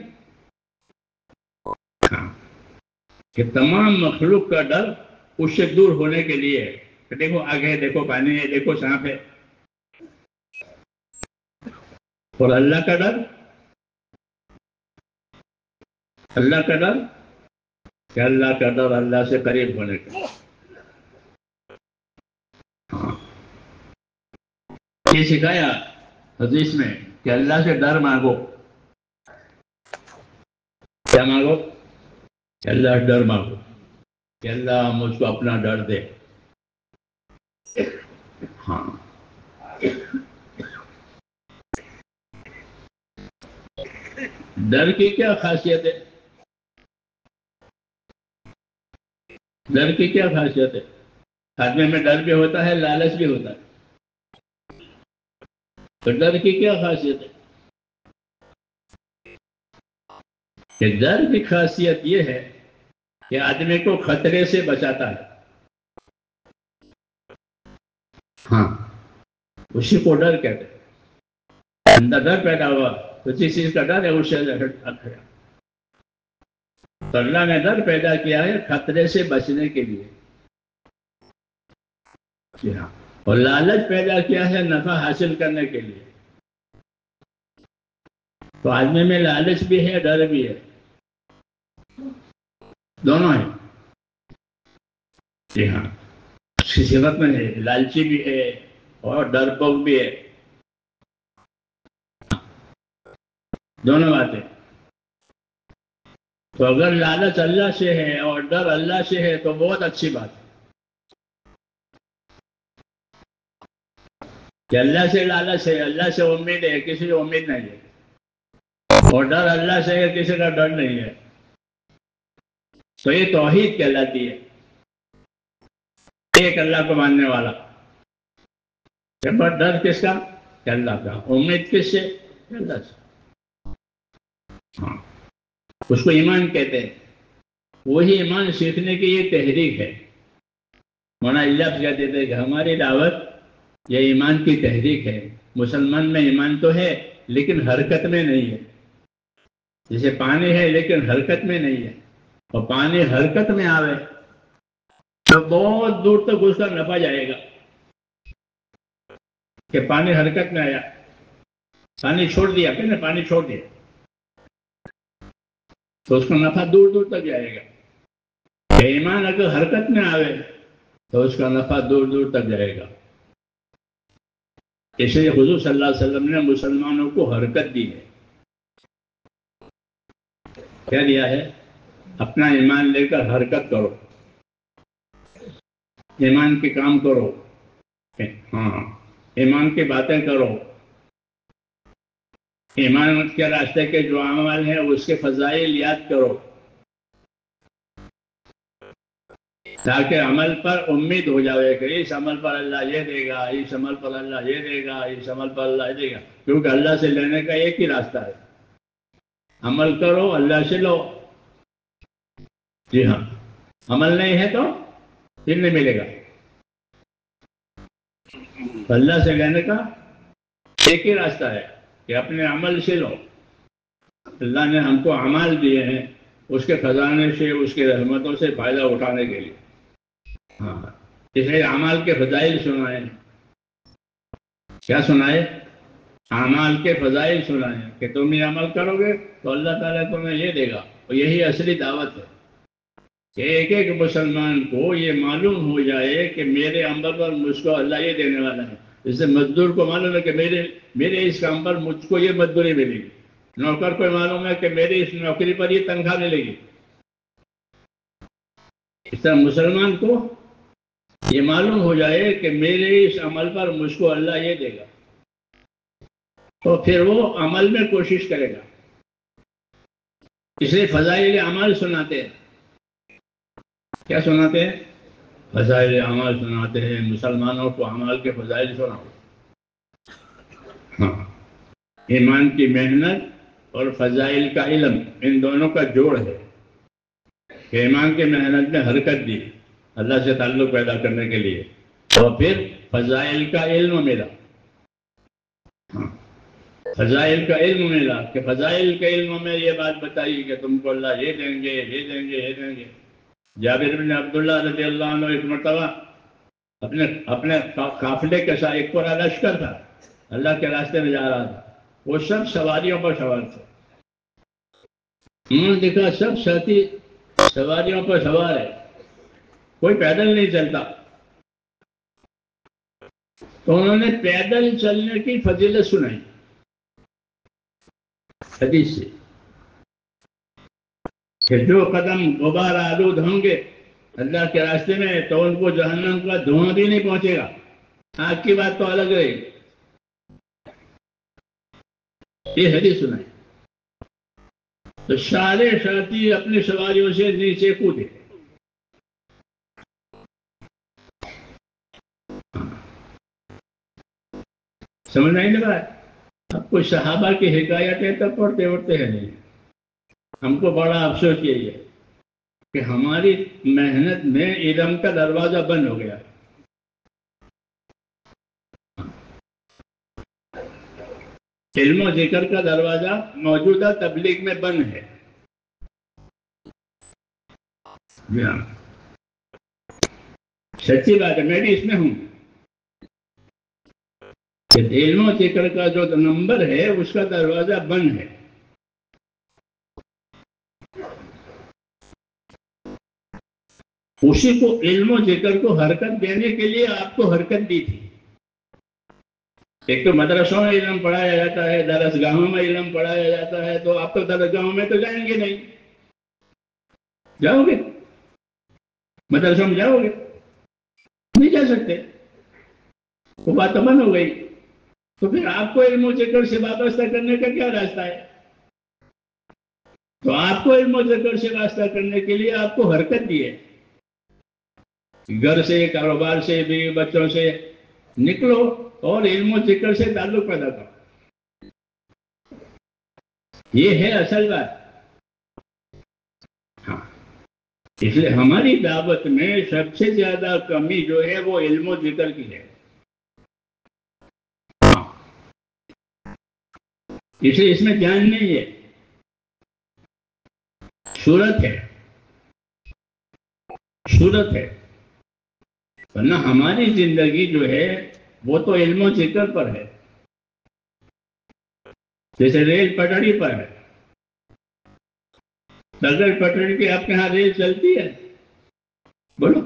کہ تمام مخلوق کا ڈر اس سے دور ہونے کے لیے ہے کہ دیکھو آگ ہے، دیکھو پانی ہے، دیکھو سانپ ہے۔ اور اللہ کا ڈر کہ اللہ کا ڈر اللہ سے قریب ہونے کا۔ یہ سکھایا حدیث میں کہ اللہ سے ڈر مانگو۔ کیا مانگو؟ کہ اللہ سے ڈر مانگو کہ اللہ مجھ کو اپنا ڈر دے۔ ڈر کی کیا خاصیت ہے؟ ڈر کی کیا خاصیت ہے؟ آدمی میں ڈر بھی ہوتا ہے، لالچ بھی ہوتا ہے۔ تو ڈر کی کیا خاصیت ہے؟ کہ ڈر کی خاصیت یہ ہے کہ آدمی کو خطرے سے بچاتا ہے۔ اسی کو ڈر کہتے ہیں۔ اندر ڈر پیدا ہوا تو جس چیز کا ڈر ہے اس سے ہٹ۔ تو اللہ نے ڈر پیدا کیا ہے خطرے سے بچنے کے لیے۔ اور لالچ پیدا کیا ہے نفع حاصل کرنے کے لیے۔ تو آدمی میں لالچ بھی ہے، ڈر بھی ہے، دونوں ہیں۔ جی ہاں، اس کی صفت میں ہے، لالچی بھی ہے اور ڈرپوک بھی ہے، دونوں باتیں۔ تو اگر لالچ اللہ سے ہے اور ڈر اللہ سے ہے تو بہت اچھی بات ہے کہ اللہ سے لالچ ہے، اللہ سے امید ہے، کسی کو امید نہیں ہے، اور ڈر اللہ سے ہے، کسی کا ڈر نہیں ہے۔ تو یہ توحید کہلاتی ہے، ایک اللہ کو ماننے والا۔ پر ڈر کس کا؟ کہ اللہ کا۔ امید کس سے؟ اللہ سے۔ اس کو ایمان کہتے ہیں۔ وہی ایمان سیکھنے کی یہ تحریک ہے۔ مولانا الیاس کہتے تھے کہ ہماری دعوت یہ ایمان کی تحریک ہے۔ مسلمان میں ایمان تو ہے لیکن حرکت میں نہیں ہے۔ جیسے پانی ہے لیکن حرکت میں نہیں ہے، اور پانی حرکت میں آوے تو بہت دور تک اس کا نفع جائے گا کہ پانی حرکت میں آیا، پانی چھوڑ دیا، کہ پانی چھوڑ دیا، تو اس کا نفع دور دور تک جائے گا۔ ایمان اگر حرکت میں آوے تو اس کا نفع دور دور تک جائے گا۔ اس لیے حضور صلی اللہ علیہ وسلم نے مسلمانوں کو حرکت دی ہے۔ کیا دیا ہے؟ اپنا ایمان لے کر حرکت کرو، ایمان کے کام کرو، ہاں ایمان کی باتیں کرو، ایمان کے راستے کے جو عمل ہیں اس کے فضائل یاد کرو، تاکہ عمل پر امید ہو جاوے کہ اس عمل پر اللہ یہ دے گا، اس عمل پر اللہ یہ دے گا، اس عمل پر اللہ یہ دے گا، کیونکہ اللہ سے لینے کا ایک ہی راستہ ہے، عمل کرو اللہ سے لو۔ جی ہاں، عمل نہیں ہے تو پھر نہیں ملے گا۔ اللہ سے لینے کا ایک ہی راستہ ہے کہ اپنے عمل سے لو۔ اللہ نے ہم کو اعمال دیے ہیں اس کے خزانے سے، اس کی رحمتوں سے فائدہ اٹھانے کے لیے۔ ہاں، اس لیے اعمال کے فضائل سنائے۔ کیا سنائے؟ اعمال کے فضائل سنائے کہ تم یہ عمل کرو گے تو اللہ تعالیٰ تمہیں یہ دے گا، اور یہی اصلی دعوت ہے کہ ایک ایک مسلمان کو یہ معلوم ہو جائے کہ میرے عمل پر مجھ کو اللہ یہ دینے والا ہے۔ اس سے مزدور کو معلوم ہے کہ میرے اس کام پر مجھ کو یہ مزدوری ملے گی، نوکر کو معلوم ہے کہ میری اس نوکری پر یہ تنخواہ ملے گی۔ اس طرح مسلمان کو یہ معلوم ہو جائے کہ میرے اس عمل پر مجھ کو اللہ یہ دے گا، تو پھر وہ عمل میں کوشش کرے گا۔ اس لیے فضائل اعمال سناتے ہیں۔ کیا سناتے ہیں؟ فضائل اعمال سناتے ہیں، مسلمانوں کو اعمال کے فضائل سناؤ۔ ہاں، ایمان کی محنت اور فضائل کا علم، ان دونوں کا جوڑ ہے کہ ایمان کی محنت میں حرکت دی اللہ سے تعلق پیدا کرنے کے لیے، اور پھر فضائل کا علم ملا۔ ہاں، فضائل کا علم ملا کہ فضائل کے علم میں یہ بات بتائی کہ تم کو اللہ یہ دیں گے، یہ دیں گے، یہ دیں گے۔ جابر بن عبداللہ رضی اللہ عنہ ایک مرتبہ اپنے قافلے کے ساتھ، ایک پورا لشکر تھا، اللہ کے راستے میں جا رہا تھا، وہ سب سواریوں پر سوار تھے۔ انہوں نے دیکھا سب ساتھی سواریوں پر سوار ہے، کوئی پیدل نہیں چلتا، تو انہوں نے پیدل چلنے کی فضیلت سنائی حدیث سے کہ جو قدم غبار آلود ہوں گے اللہ کے راستے میں تو ان کو جہنم کا دھواں بھی نہیں پہنچے گا۔ آگ کی بات تو الگ رہی، یہ حدیث سنائی تو سارے ساتھی اپنی سواریوں سے نیچے کودے۔ سمجھ نہیں لگا؟ اب کوئی صحابہ کی حکایتیں تو پڑھتے ہیں نہیں۔ ہم کو بڑا افسوس یہی ہے کہ ہماری محنت میں علم کا دروازہ بند ہو گیا۔ علم و ذکر کا دروازہ موجودہ تبلیغ میں بند ہے۔ سچی بات ہے، میں بھی اس میں ہوں کہ علم و ذکر کا جو نمبر ہے اس کا دروازہ بند ہے۔ اسی کو علم و ذکر کو حرکت دینے کے لیے آپ کو حرکت دی تھی۔ ایک تو مدرسوں میں علم پڑھایا جاتا ہے، درسگاہوں میں علم پڑھایا جاتا ہے، تو آپ تو درسگاہوں میں تو جائیں گے نہیں، جاؤ گے؟ مدرسوں میں جاؤ گے؟ نہیں جا سکتے، وہ بات تو بند ہو گئی۔ تو پھر آپ کو علم و ذکر سے وابستہ کرنے کا کیا راستہ ہے؟ تو آپ کو علم و ذکر سے وابستہ کرنے کے لیے آپ کو حرکت دی ہے۔ گھر سے، کاروبار سے، بیوی بچوں سے نکلو اور علم و ذکر سے تعلق پیدا کرو۔ یہ ہے اصل بات۔ ہاں، اس لیے ہماری دعوت میں سب سے زیادہ کمی جو ہے وہ علم و ذکر کی ہے۔ ہاں، اس لیے اس میں جان نہیں ہے، صورت ہے، صورت ہے۔ ورنہ ہماری زندگی جو ہے وہ تو علم و ذکر پر ہے. جیسے ریل پٹڑی پر ہے. بغیر پٹڑی کے آپ کے یہاں ریل چلتی ہے؟ بولو.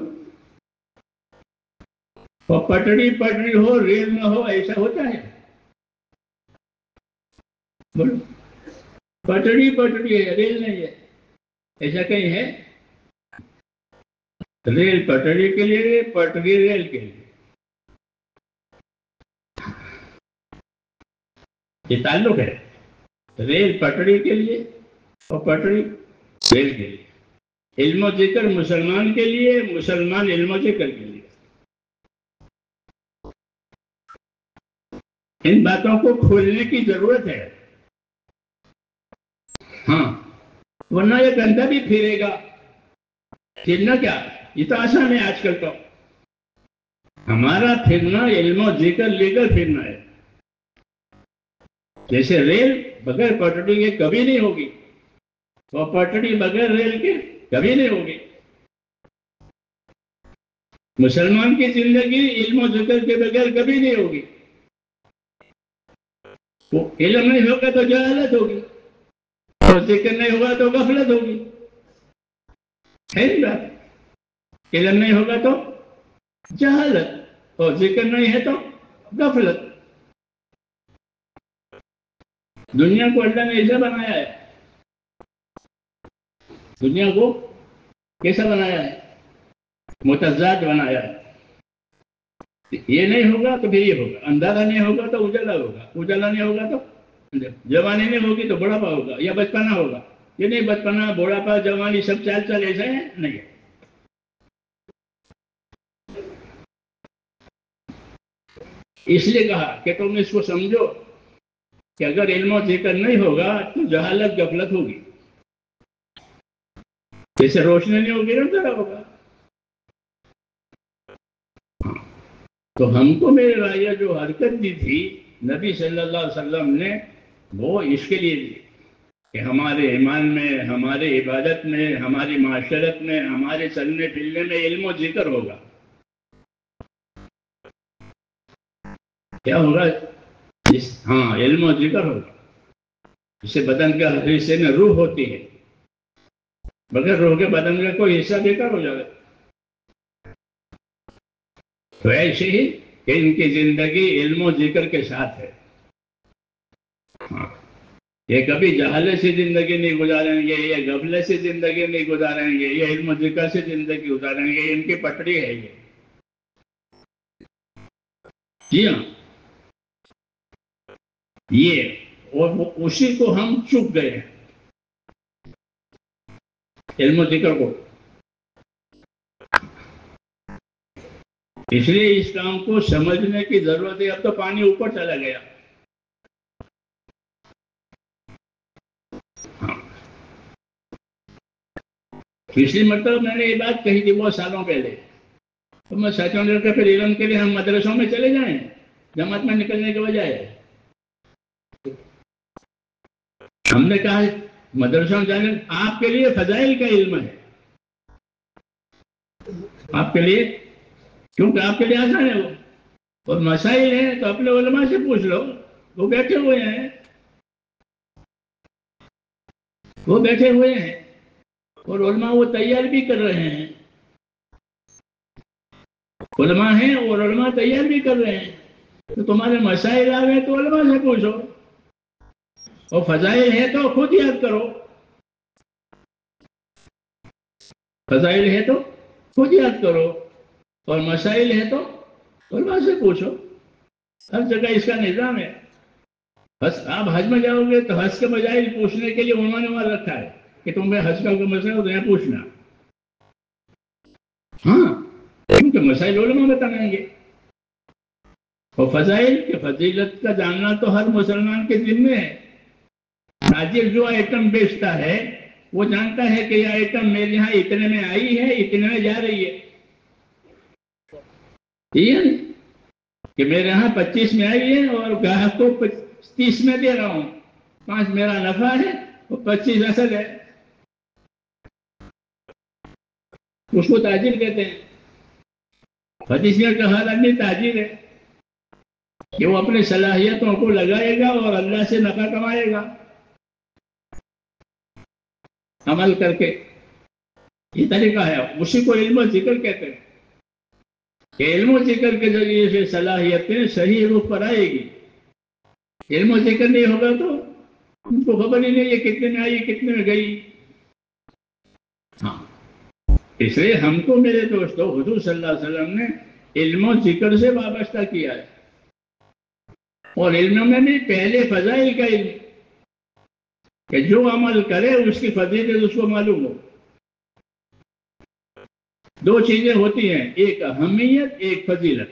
اور پٹڑی ہو ریل نہ ہو ایسا ہوتا ہے؟ بولو. پٹڑی ہے ریل نہیں ہے. ایسا کہیں ہے؟ ریل پٹڑی کے لیے پٹڑی ریل کے لیے. یہ تعلق ہے ریل پٹڑی کے لیے اور پٹڑی ریل کے لیے. علم و ذکر مسلمان کے لیے، مسلمان علم و ذکر کے لیے. ان باتوں کو کھولنے کی ضرورت ہے. ہاں، ورنہ یہ گندہ بھی پھرے گا. پھرنا کیا، یہ تو آسان ہے. آج کل تو ہمارا پھرنا علم و ذکر لے کر پھرنا ہے. جیسے ریل بغیر پٹڑی کے کبھی نہیں ہوگی، اور پٹڑی بغیر ریل کے کبھی نہیں ہوگی. مسلمان کی زندگی علم و ذکر کے بغیر کبھی نہیں ہوگی. وہ علم نہیں ہوگا تو جہالت ہوگی، اور ذکر نہیں ہوگا تو غفلت ہوگی. ہے نا بات؟ علم نہیں ہوگا تو جہالت، اور ذکر نہیں ہے تو غفلت. دنیا کو اللہ نے ایسا بنایا ہے. دنیا کو کیسا بنایا ہے؟ متضاد بنایا ہے. یہ نہیں ہوگا تو پھر یہ ہوگا. اندھیرا نہیں ہوگا تو اجالا ہوگا. اجالا نہیں ہوگا تو جوانی نہیں ہوگی تو بڑھاپا ہوگا یا بچپنا ہوگا. یہ نہیں بچپنا بڑھاپا جوانی سب چال ایسا ہے نہیں. اس لیے کہا کہ تم اس کو سمجھو کہ اگر علم و ذکر نہیں ہوگا تو جہالت غفلت ہوگی. جیسے روشنی نہیں ہوگی نا اندھیرا ہوگا. تو ہم کو میرے بھائی جو حرکت دی تھی نبی صلی اللہ علیہ وسلم نے، وہ اس کے لیے دی کہ ہمارے ایمان میں، ہمارے عبادت میں، ہماری معاشرت میں، ہمارے چلنے پھرنے میں علم و ذکر ہوگا. کیا ہوگا؟ ہاں، علم و ذکر ہوگا. جسے بدن کے ہر حصے میں روح ہوتی ہے. بغیر روح کے بدن کا کوئی حصہ بیکار ہو جائے گا. تو ایسے ہی کہ ان کی زندگی علم و ذکر کے ساتھ ہے. ہاں، یہ کبھی جہالت سے زندگی نہیں گزاریں گے، یہ غفلت سے زندگی نہیں گزاریں گے، یہ علم و ذکر سے زندگی گزاریں گے. ان کی پٹڑی ہے یہ. جی ہاں، یہ اور اسی کو ہم چک گئے ہیں، علم و ذکر کو. اس لیے اس کام کو سمجھنے کی ضرورت ہے. اب تو پانی اوپر چلا گیا. ہاں، پچھلی مرتبہ میں نے یہ بات کہی تھی بہت سالوں پہلے. تو میں سچوں کر پھر علم کے لیے ہم مدرسوں میں چلے جائیں جماعت میں نکلنے کے بجائے. ہم نے کہا مدرسوں میں جانے آپ کے لیے فضائل کا علم ہے. آپ کے لیے، کیونکہ آپ کے لیے آسان ہے وہ. اور مسائل ہیں تو اپنے علماء سے پوچھ لو. وہ بیٹھے ہوئے ہیں، وہ بیٹھے ہوئے ہیں، اور علماء وہ تیار بھی کر رہے ہیں. علماء ہیں اور علماء تیار بھی کر رہے ہیں. تو تمہارے مسائل آ گئے تو علماء سے پوچھو، اور فضائل ہے تو خود یاد کرو. فضائل ہے تو خود یاد کرو، اور مسائل ہے تو علماء سے پوچھو. ہر جگہ اس کا نظام ہے. بس آپ حج میں جاؤ گے تو حج کے مسائل پوچھنے کے لیے انہوں نے وہاں رکھا ہے کہ تم حج کا مسئلہ ہو تو یہاں پوچھنا. ہاں، کیونکہ مسائل علماء بتائیں گے. اور فضائل کے فضیلت کا جاننا تو ہر مسلمان کے ذمے ہے. تاجر جو آئٹم بیچتا ہے وہ جانتا ہے کہ یہ آئٹم میرے یہاں اتنے میں آئی ہے، اتنے میں جا رہی ہے. ٹھیک ہے کہ میرے یہاں 25 میں آئی ہے اور گاہک کو 30 میں دے رہا ہوں. 5 میرا نفع ہے اور 25 اصل ہے. اس کو تاجر کہتے ہیں. حدیث میں کہا آدمی تاجر ہے کہ وہ اپنی صلاحیتوں کو لگائے گا اور اللہ سے نفع کمائے گا عمل کر کے. یہ طریقہ ہے، اسی کو علم و ذکر کہتے ہیں کہ علم و ذکر کے ذریعے سے صلاحیتیں صحیح روح پر آئے گی. علم و ذکر نہیں ہوگا تو ان کو خبر ہی نہیں ہے کتنے میں آئی کتنے میں گئی. ہاں، اس لیے ہم کو میرے دوستو حضور صلی اللہ علیہ وسلم نے علم و ذکر سے وابستہ کیا ہے، اور علم میں بھی پہلے فضائل کا علم کہ جو عمل کرے اس کی فضیلت اس کو معلوم ہو. دو چیزیں ہوتی ہیں، ایک اہمیت ایک فضیلت.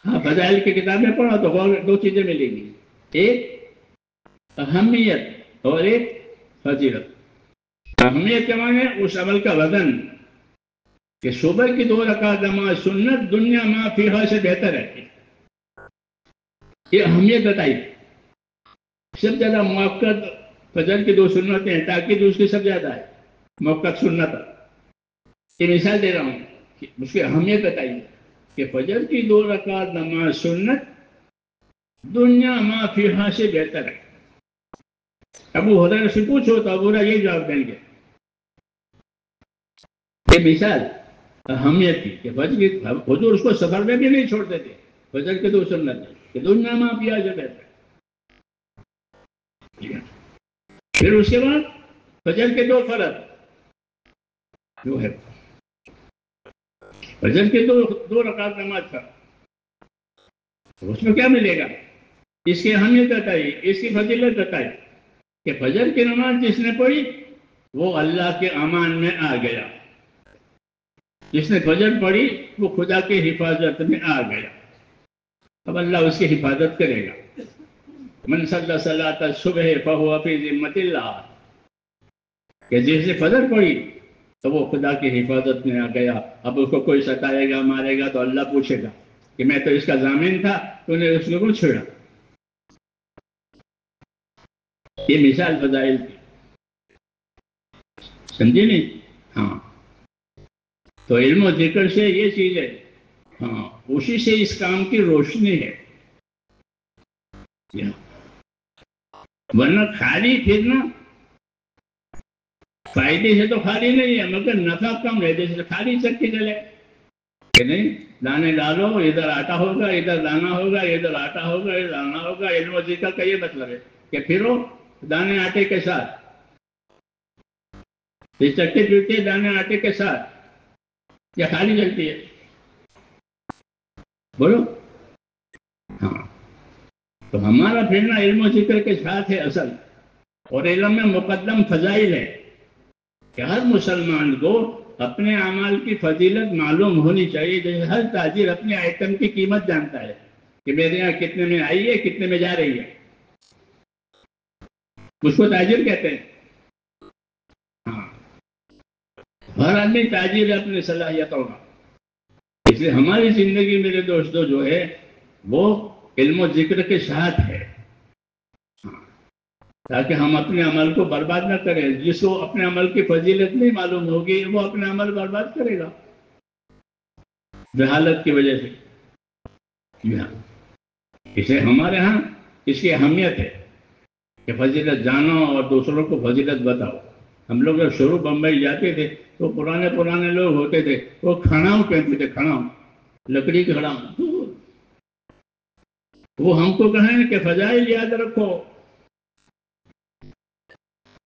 ہاں، فضائل کی کتابیں پڑھا تو دو چیزیں ملیں گی، ایک اہمیت اور ایک فضیلت. اہمیت کے معنی اس عمل کا وزن کہ صبح کی 2 رکعت نماز سنت دنیا ما فیہا سے بہتر ہے. یہ اہمیت بتائی. سب زیادہ موقت فجر کی 2 سنتیں ہیں، تاکہ اس کی سب زیادہ ہے موقت سنت. یہ مثال دے رہا ہوں کہ اس کی اہمیت بتائیے کہ فجر کی 2 رکعت نماز سنت دنیا ما فیہا سے بہتر ہے. ابو ہریرہ سے پوچھو تو ابو ہریرہ یہ جواب دیں گے. یہ مثال اہمیت کی کہ حضور اس کو سفر میں بھی نہیں چھوڑتے تھے. فجر کی 2 سنت کہ دنیا ما فیہا سے بہتر ہے. پھر اس کے بعد فجر کے 2 فرض جو ہے، فجر کے 2 رکعت نماز کا اس میں کیا ملے گا؟ اس کی اہمیت بتائی، اس کی فضیلت بتائی کہ فجر کی نماز جس نے پڑھی وہ اللہ کے امان میں آ گیا. جس نے فجر پڑھی وہ خدا کی حفاظت میں آ گیا. اب اللہ اس کی حفاظت کرے گا. من صلی صلاۃ الصبح فہو فی ذمۃ اللہ، کہ جس نے فجر پڑھی تو وہ خدا کی حفاظت میں آ گیا. اب اس کو کوئی ستائے گا مارے گا تو اللہ پوچھے گا کہ میں تو اس کا ضامن تھا، تو نے اس کو کیوں چھوڑا؟ یہ مثال فضائل کی، سمجھے نہیں؟ ہاں، تو علم و ذکر سے یہ چیز ہے. ہاں، اسی سے اس کام کی روشنی ہے. ورنہ خالی پھرنا فائدے سے تو خالی نہیں ہے، مگر نفع کم ہے. جیسے خالی چکی چلے کہ نہیں، دانے ڈالو، ادھر آٹا ہوگا ادھر دانا ہوگا، ادھر آٹا ہوگا ادھر دانا ہوگا. علم و ذکر کا یہ مطلب ہے کہ پھرو دانے آٹے کے ساتھ، یہ چکے پھرتے دانے آٹے کے ساتھ یا خالی چلتی ہے؟ بولو. ہاں، تو ہمارا پھرنا علم و ذکر کے ساتھ ہے اصل. اور علم میں مقدم فضائل ہے کہ ہر مسلمان کو اپنے اعمال کی فضیلت معلوم ہونی چاہیے. جیسے ہر تاجر اپنے آئٹم کی قیمت جانتا ہے کہ میرے یہاں کتنے میں آئی ہے کتنے میں جا رہی ہے، اس کو تاجر کہتے ہیں. ہاں، ہر آدمی تاجر ہے اپنی صلاحیتوں کا. اس لیے ہماری زندگی میرے دوستوں جو ہے وہ علم و ذکر کے ساتھ ہے، تاکہ ہم اپنے عمل کو برباد نہ کریں. جس کو اپنے عمل کی فضیلت نہیں معلوم ہوگی وہ اپنے عمل برباد کرے گا جہالت کی وجہ سے. اسے ہمارے ہاں اس کی اہمیت ہے کہ فضیلت جانو اور دوسروں کو فضیلت بتاؤ. ہم لوگ جب شروع بمبئی جاتے تھے تو پرانے لوگ ہوتے تھے، وہ کھڑاؤں کہتے تھے، کھڑاؤں، لکڑی کے کھڑاؤں. وہ ہم کو کہیں کہ فضائل یاد رکھو،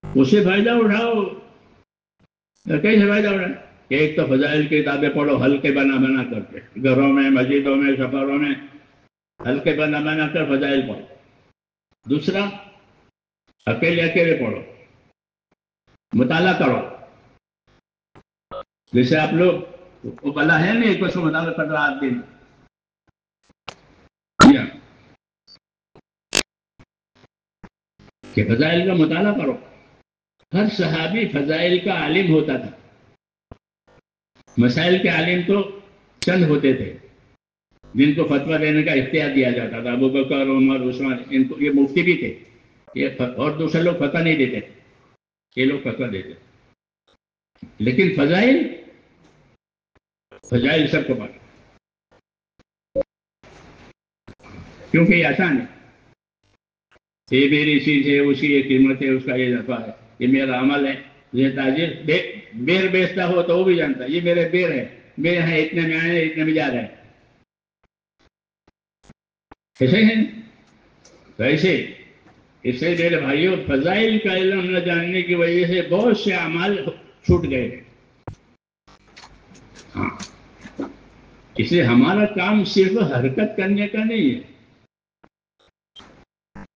اسے فائدہ اٹھاؤ. کیسے فائدہ اٹھائیں؟ کہ ایک تو فضائل کی کتابیں پڑھو ہلکے بنا کر کے، گھروں میں مسجدوں میں سفروں میں ہلکے بنا کر فضائل پڑھو. دوسرا، اکیلے پڑھو، مطالعہ کرو. جیسے آپ لوگ وہ بلا ہے نہیں ایک کو مطالعہ کر رہا آدمی کہ فضائل کا مطالعہ کرو. ہر صحابی فضائل کا عالم ہوتا تھا. مسائل کے عالم تو چند ہوتے تھے جن کو فتویٰ دینے کا اختیار دیا جاتا تھا. ابو بکر، عمر، عثمان، ان کو یہ مفتی بھی تھے اور دوسرے لوگ فتویٰ نہیں دیتے تھے، یہ لوگ فتویٰ دیتے. لیکن فضائل سب کو پڑھو. کیونکہ یہ آسان ہے، یہ میری چیز ہے، اس کی یہ قیمت ہے، اس کا یہ دفعہ ہے، یہ میرا عمل ہے۔ یہ تاجر بیر بیچتا ہو تو وہ بھی جانتا ہے یہ میرے بیر ہے، میرے یہاں اتنے میں آئے اتنے میں جا رہے ہیں، ایسے ہیں ویسے۔ اس سے میرے بھائیوں، فضائل کا علم نہ جاننے کی وجہ سے بہت سے اعمال چھوٹ گئے ہیں۔ ہاں، اس لیے ہمارا کام صرف حرکت کرنے کا نہیں ہے۔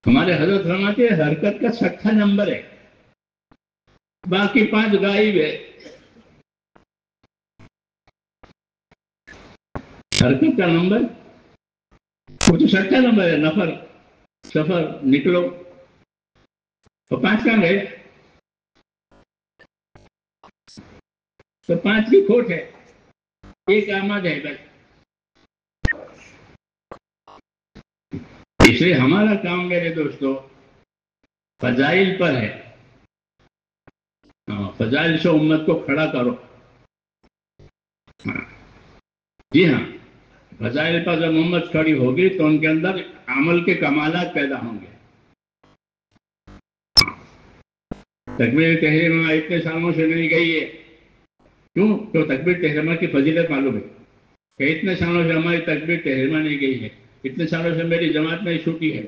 ہمارے حضرت فرماتے ہیں حرکت کا 60 نمبر ہے، باقی 5 غائب ہے۔ حرکت کا نمبر وہ تو 60 نمبر ہے، نفر سفر نکلو تو 5 کہاں گئے؟ تو 5 کی کھوٹ ہے، ایک آمد ہے بس۔ اس لیے ہمارا کام میرے دوستو فضائل پر ہے۔ فضائل سے امت کو کھڑا کرو۔ جی ہاں، فضائل پر جب امت کھڑی ہوگی تو ان کے اندر عمل کے کمالات پیدا ہوں گے۔ تکبیر تحریمہ اتنے سالوں سے نہیں گئی ہے، کیوں؟ تو تکبیر تحریمہ کی فضیلت معلوم ہے کہ اتنے سالوں سے ہماری تکبیر تحریمہ نہیں گئی ہے، اتنے سالوں سے میری جماعت نہیں چھوٹی ہے۔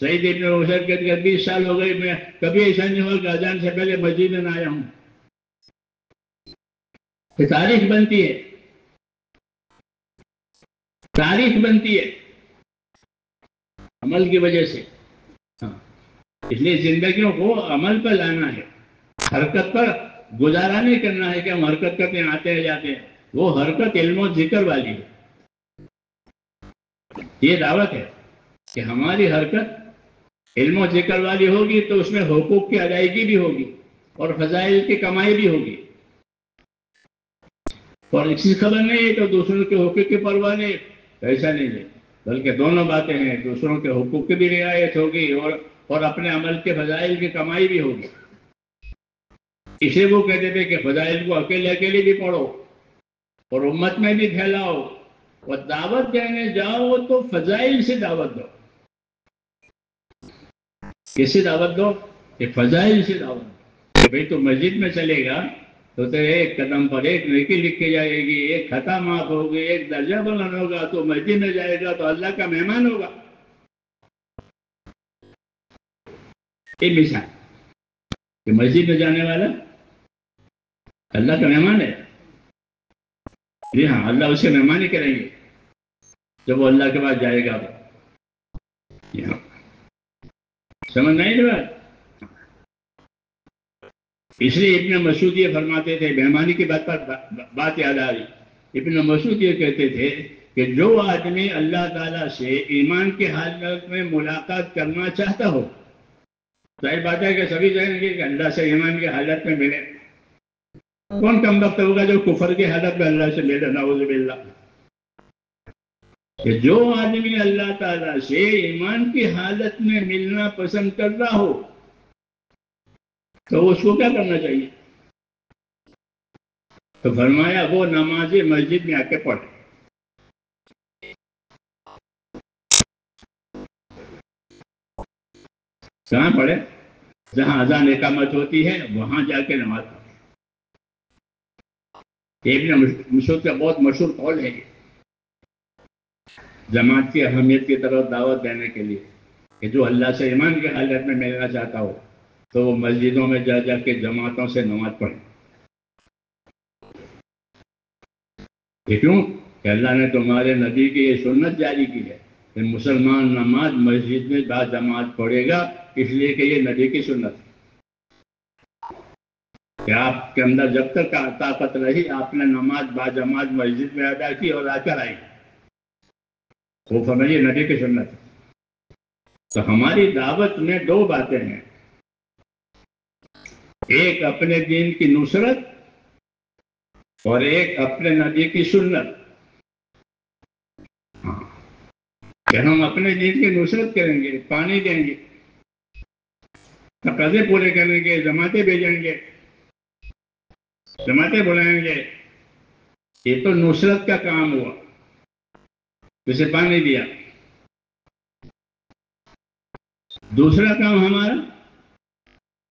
سعید ابن مسیب کہتے ہیں 20 سال ہو گئے، میں کبھی ایسا نہیں ہوا کہ اذان سے پہلے مسجد میں نہ آیا ہوں۔ کہ تاریخ بنتی ہے، تاریخ بنتی ہے عمل کی وجہ سے۔ اس لیے زندگیوں کو عمل پر لانا ہے، حرکت پر گزارا نہیں کرنا ہے کہ ہم حرکت کرتے ہیں آتے ہیں جاتے ہیں۔ وہ حرکت علم و ذکر والی ہے۔ یہ دعوت ہے کہ ہماری حرکت علم و ذکر والی ہوگی تو اس میں حقوق کی ادائیگی بھی ہوگی اور فضائل کی کمائی بھی ہوگی۔ اور اس کی خبر نہیں ہے تو دوسروں کے حقوق کی پرواہ نہیں، ایسا نہیں ہے، بلکہ دونوں باتیں ہیں، دوسروں کے حقوق کی بھی رعایت ہوگی اور اپنے عمل کے فضائل کی کمائی بھی ہوگی۔ اسے وہ کہتے تھے کہ فضائل کو اکیلے اکیلے بھی پڑھو اور امت میں بھی پھیلاؤ، اور دعوت دینے جاؤ تو فضائل سے دعوت دو۔ کیسے دعوت دو؟ کہ فضائل سے دعوت دو کہ بھئی تو مسجد میں چلے گا تو تیرے ایک قدم پر ایک نیکی لکھی جائے گی، ایک خطا معاف ہوگی، ایک درجہ بلند ہوگا، تو مسجد میں جائے گا تو اللہ کا مہمان ہوگا۔ یہ مثال کہ مسجد میں جانے والا اللہ کا مہمان ہے۔ جی ہاں، اللہ اسے مہمانی کریں گے جب وہ اللہ کے پاس جائے گا۔ جی ہاں، سمجھ نہیں رہا؟ اس لیے ابن مسعود یہ فرماتے تھے، مہمانی کی بات یاد آ رہی۔ ابن مسعود یہ کہتے تھے کہ جو آدمی اللہ تعالیٰ سے ایمان کی حالت میں ملاقات کرنا چاہتا ہو، ظاہر بات ہے کہ سبھی کہیں گے کہ اللہ سے ایمان کی حالت میں ملے۔ کون کم وقت ہوگا جو کفر کی حالت میں اللہ سے ملے؟ نعوذ باللہ۔ کہ جو آدمی اللہ تعالیٰ سے ایمان کی حالت میں ملنا پسند کر رہا ہو تو اس کو کیا کرنا چاہیے؟ تو فرمایا وہ نماز مسجد میں آ کے پڑھے۔ کہاں پڑھے؟ جہاں اذان اقامت ہوتی ہے وہاں جا کے نماز پڑھے۔ ابن مسعود کا بہت مشہور قول ہے یہ، جماعت کی اہمیت کی طرف دعوت دینے کے لیے، کہ جو اللہ سے ایمان کی حالت میں ملنا چاہتا ہو تو وہ مسجدوں میں جا جا کے جماعتوں سے نماز پڑھے۔ یہ کیوں؟ کہ اللہ نے تمہارے نبی کی یہ سنت جاری کی ہے کہ مسلمان نماز مسجد میں با جماعت پڑھے گا، اس لیے کہ یہ نبی کی سنت ہے کہ آپ کے اندر جب تک طاقت رہی آپ نے نماز با جماعت مسجد میں ادا کی اور آ کر آئی، وہ فرمائیے نبی کی سنت ہے۔ تو ہماری دعوت میں 2 باتیں ہیں، ایک اپنے دین کی نصرت اور ایک اپنے نبی کی سنت۔ کہ ہم اپنے دین کی نصرت کریں گے، پانی دیں گے، تقاضے پورے کریں گے، جماعتیں بھیجیں گے، جماعتیں بلائیں گے، یہ تو نصرت کا کام ہوا، جسے پانی دیا۔ دوسرا کام ہمارا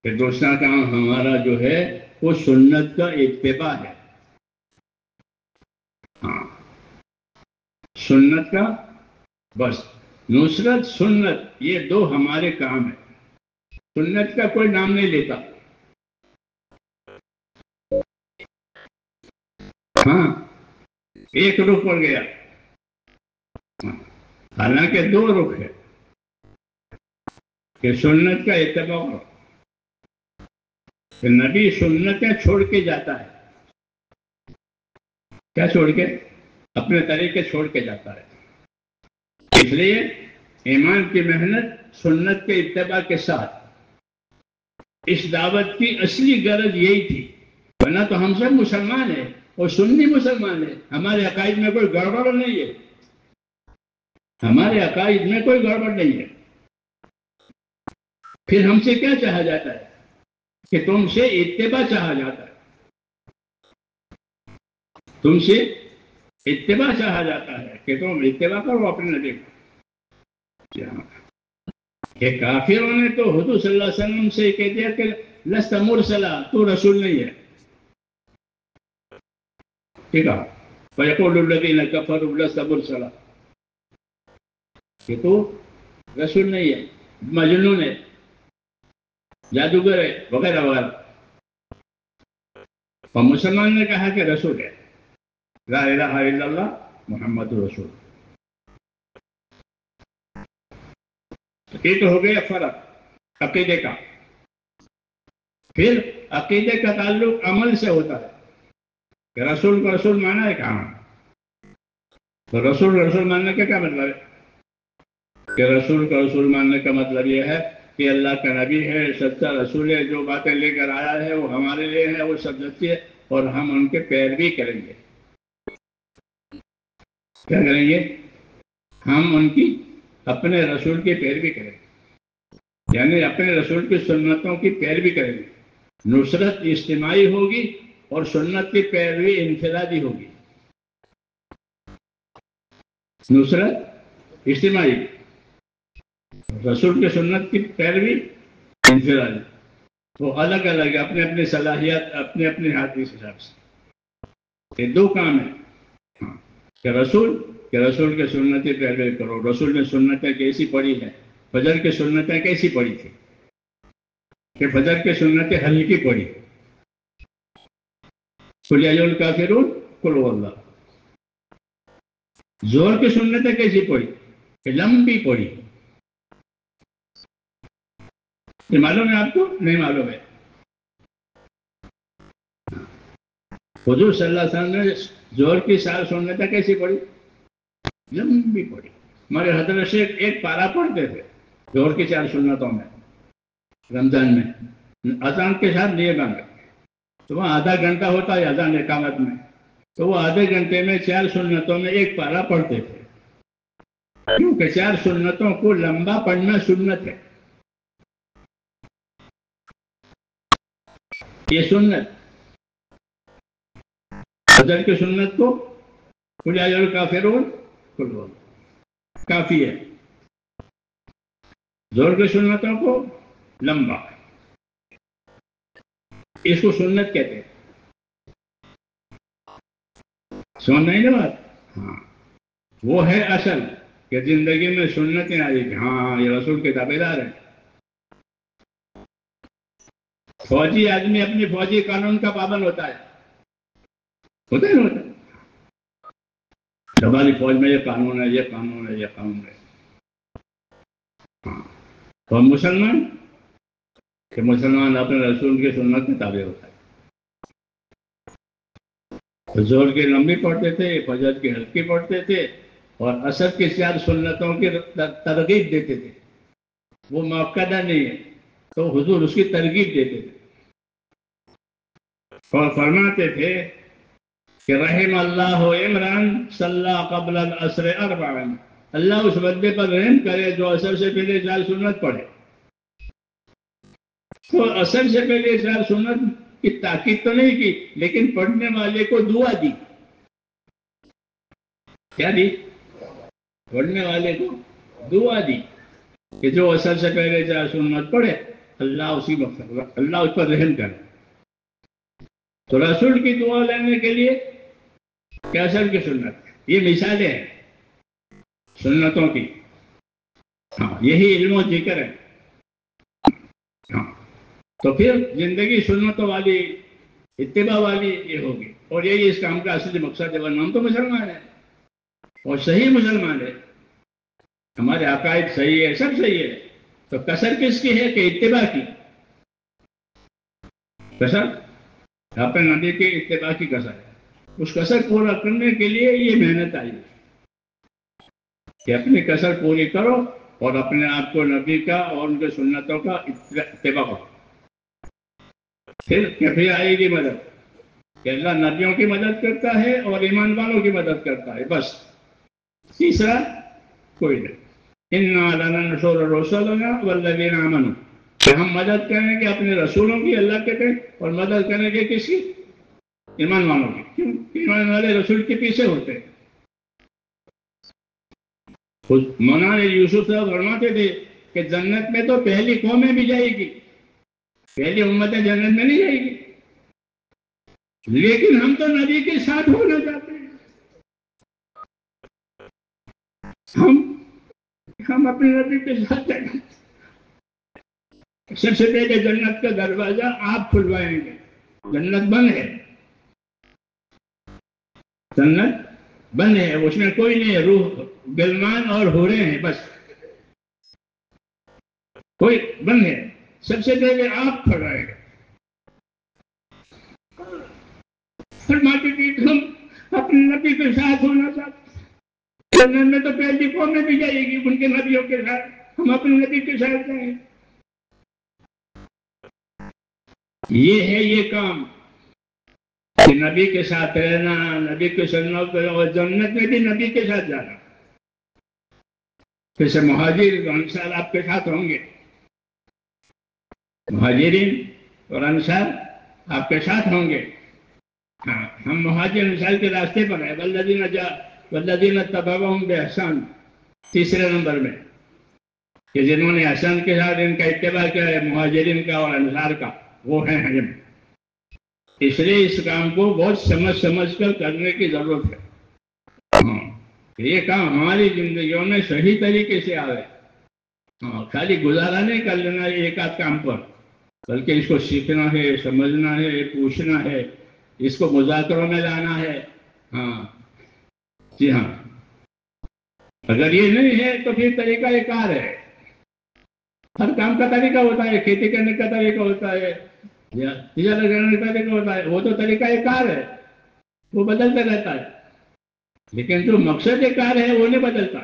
کہ دوسرا کام ہمارا جو ہے وہ سنت کا اتباع ہے. ہاں، سنت کا، بس نصرت سنت یہ دو ہمارے کام ہیں. سنت کا کوئی نام نہیں لیتا. ہاں، ایک رخ پڑ گیا، حالانکہ دو رخ ہے کہ سنت کا اتباع کرو. کہ نبی سنتیں چھوڑ کے جاتا ہے. کیا چھوڑ کے؟ اپنے طریقے چھوڑ کے جاتا ہے. اس لیے ایمان کی محنت سنت کے اتباع کے ساتھ. اس دعوت کی اصلی غرض یہی تھی، ورنہ تو ہم سب مسلمان ہیں اور سنی مسلمان ہیں. ہمارے عقائد میں کوئی گڑبڑ نہیں ہے. ہمارے عقائد میں کوئی گڑبڑ نہیں ہے. پھر ہم سے کیا چاہا جاتا ہے؟ کہ تم سے اتباع چاہا جاتا ہے. تم سے اتباع چاہا جاتا ہے کہ تم اتباع کرو اپنے نبی کو. کہ کافروں نے تو حضور صلی اللہ علیہ وسلم سے کہہ دیا کہ لست مرسلا، تو رسول نہیں ہے. ٹھیک ہے، فَيَقُولُ الَّذِينَ كَفَرُوا لَسْتَ مُرْسَلًا، کہ تو رسول نہیں ہے، مجنون ہے، جادوگر ہے، وغیرہ وغیرہ. اور مسلمان نے کہا کہ رسول ہے. لا الہ الا اللہ محمد رسول. یہ تو ہو گیا فرق عقیدے کا. پھر عقیدے کا تعلق عمل سے ہوتا ہے کہ رسول کو رسول مانا ہے کہاں. تو رسول کو رسول ماننے کا کیا مطلب ہے؟ کہ رسول کا رسول ماننے کا مطلب یہ ہے کہ اللہ کا نبی ہے، سچا رسول ہے، جو باتیں لے کر آیا ہے وہ ہمارے لیے ہے، وہ سب سچی ہے، اور ہم ان کے پیروی کریں گے. کیا کریں گے؟ ہم ان کی اپنے رسول کی پیروی کریں گے، یعنی اپنے رسول کی سنتوں کی پیروی کریں گے. نصرت اجتماعی ہوگی اور سنت کی پیروی انفرادی ہوگی. نصرت اجتماعی، رسول کی سنت کی پیروی انفرادی. وہ الگ الگ اپنے اپنی صلاحیت، اپنے اپنے ہاتھ کے حساب سے. یہ دو کام ہیں کہ رسول کے سنت کی پیروی کرو. رسول نے سنتیں کیسی پڑھی ہیں؟ فجر کی سنتیں کیسی پڑھی تھی؟ کہ فجر کی سنتیں ہلکی پڑھی. قل یا ایھا الکافرون قل ھو اللہ. زہر کی سنتیں کیسی پڑھی؟ کہ لمبی پڑھی. یہ معلوم ہے آپ کو؟ نہیں معلوم ہے. حضور صلی اللہ علیہ وسلم نے زہر کی 4 سنتیں کیسی پڑھی؟ لمبی پڑھی. ہمارے حضرت شیخ ایک پارا پڑھتے تھے زہر کی 4 سنتوں میں رمضان میں، اذان کے ساتھ لیے گانے. تو وہاں آدھا گھنٹہ ہوتا ہے اذان اقامت میں، تو وہ آدھے گھنٹے میں 4 سنتوں میں ایک پارا پڑھتے تھے. کیونکہ 4 سنتوں کو لمبا پڑھنا سنت ہے. یہ سنت فجر کی سنت کو قل یا ایھا الکافرون قل ھو اللہ کافی ہے. زہر کی سنتوں کو لمبا، اس کو سنت کہتے ہیں. سمجھ نہیں نا بات؟ ہاں، وہ ہے اصل کہ زندگی میں سنتیں آئی کہ ہاں یہ رسول کے تابعدار ہیں. فوجی آدمی اپنی فوجی قانون کا پابند ہوتا ہے نہیں ہوتا؟ ہماری فوج میں یہ قانون ہے، یہ قانون ہے، یہ قانون ہے. ہاں، اور مسلمان کہ مسلمان اپنے رسول کی سنت کے تابع ہوتا ہے. زہر کی لمبی پڑھتے تھے، فجر کی ہلکی پڑھتے تھے، اور عصر کی 4 سنتوں کی ترغیب دیتے تھے. وہ موقعہ نہیں ہے تو حضور اس کی ترغیب دیتے تھے اور فرماتے تھے کہ رحم اللہ عمران صلی قبل العصر 4. اللہ اس بندے پر رحم کرے جو عصر سے پہلے 4 سنت پڑھے. تو عصر سے پہلے 4 سنت کی تاکید تو نہیں کی، لیکن پڑھنے والے کو دعا دی. کیا دی؟ پڑھنے والے کو دعا دی کہ جو اثر سے پہلے چاہے سنت پڑھے اللہ اس پر رحم کرے. تو رسول کی دعا لینے کے لیے کیا اثر کی سنت، یہ مثالیں ہیں سنتوں کی. ہاں یہی علم و ذکر ہے. ہاں تو پھر زندگی سنتوں والی، اتباع والی یہ ہوگی، اور یہی اس کام کا اصلی مقصد ہے. ورنہ ہم تو مسلمان ہیں اور صحیح مسلمان ہیں، ہمارے عقائد صحیح ہے، سب صحیح ہے. تو کسر کس کی ہے کہ اتباع کی. کسر اپنے نبی کے اتباع کی کسر ہے. اس کسر پورا کرنے کے لیے یہ محنت آئی کہ اپنی کسر پوری کرو اور اپنے آپ کو نبی کا اور ان کے سنتوں کا اتباع کرو. پھر کیسے آئے گی مدد کہ اللہ نبیوں کی مدد کرتا ہے اور ایمان والوں کی مدد کرتا ہے، بس تیسرا کوئی نہیں. اِنَّا لَنَنْصُرُ رُسُلَنَا وَالَّذِينَ آمَنُوا، کہ ہم مدد کریں گے اپنے رسولوں کی اللہ کے تھے، اور مدد کریں گے کس کی؟ ایمان والوں کی. کیوں؟ ایمان والے رسول کے پیچھے ہوتے ہیں. مولانا یوسف صاحب فرماتے تھے کہ جنت میں تو پہلی قومیں بھی جائے گی، پہلی امتیں جنت میں نہیں جائے گی، لیکن ہم تو نبی کے ساتھ ہونا چاہتے ہیں. ہم اپنے نبی کے ساتھ جائیں. سب سے پہلے جنت کا دروازہ آپ کھلوائیں گے. جنت بند ہے، جنت بند ہے، اس میں کوئی نہیں ہے. روح غلمان اور حوریں ہیں، بس کوئی بند ہے. سب سے پہلے آپ کھلوائیں گے. فرماتے کہ ہم اپنے نبی کے ساتھ ہونا چاہتے ہیں. جنت میں تو پہلی قومیں بھی جائے گی ان کے نبیوں کے ساتھ، ہم اپنے نبی کے ساتھ جائیں گے. یہ ہے یہ کام کہ نبی کے ساتھ رہنا، نبی کے سنت اور جنت میں بھی نبی کے ساتھ جانا. جیسے مہاجر انصار آپ کے ساتھ ہوں گے، مہاجرین اور انصار آپ کے ساتھ ہوں گے. ہاں ہم مہاجر انصار کے راستے پر ہیں. والذین اتبعوہم بإحسان تیسرے نمبر میں، کہ جنہوں نے احسان کے ساتھ ان کا اتباع کیا ہے، مہاجرین کا اور انصار کا، وہ ہیں ہم. اس لیے اس کام کو بہت سمجھ کر کرنے کی ضرورت ہے. ہاں یہ کام ہماری زندگیوں میں صحیح طریقے سے آئے. ہاں خالی گزارا نہیں کر لینا ایک آدھ کام پر، بلکہ اس کو سیکھنا ہے، سمجھنا ہے، پوچھنا ہے، اس کو مذاکروں میں لانا ہے. ہاں جی ہاں، اگر یہ نہیں ہے تو پھر طریقہ یہ کار ہے. ہر کام کا طریقہ ہوتا ہے، کھیتی کرنے کا طریقہ ہوتا ہے، تجارت کرنے کا طریقہ ہوتا ہے، وہ تو طریقہ یہ کار ہے، وہ بدلتا رہتا ہے. لیکن جو مقصد کار ہے وہ نہیں بدلتا.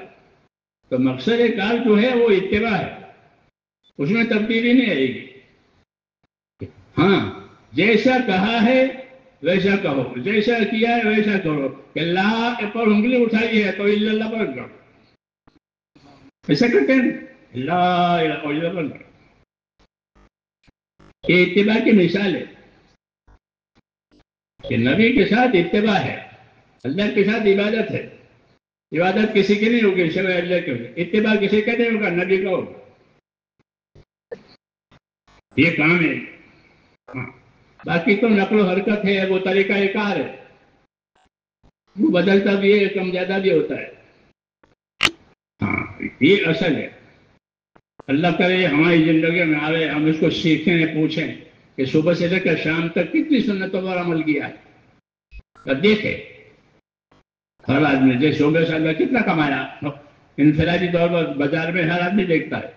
تو مقصد کار جو ہے وہ اتباع ہے، اس میں تبدیلی نہیں آئے گی. ہاں جیسا کہا ہے ویسا کہو، جیسا کیا ہے ویسا کرو. کہ لا پر انگلی اٹھائی ہے تو اللہ پر کرو، ایسا کرتے ہیں لا الہ الا اللہ. یہ اتباع کی مثال ہے کہ نبی کے ساتھ اتباع ہے، اللہ کے ساتھ عبادت ہے. عبادت کسی کی نہیں ہوگی سوائے اللہ کے، اتباع کسی کا نہیں ہوگا، نبی کا ہوگا. یہ کام ہے. ہاں باقی تو نقل و حرکت ہے، وہ طریقہ کار ہے، وہ بدلتا بھی ہے، کم زیادہ بھی ہوتا ہے. ہاں یہ اصل ہے. اللہ کرے ہماری زندگی میں آئے، ہم اس کو سیکھیں، پوچھیں کہ صبح سے لے کر شام تک کتنی سنتوں پر عمل کیا ہے. اب دیکھیں ہر آدمی جیسے صبح سے اللہ کتنا کمایا، انفرادی طور پر بازار میں ہر آدمی دیکھتا ہے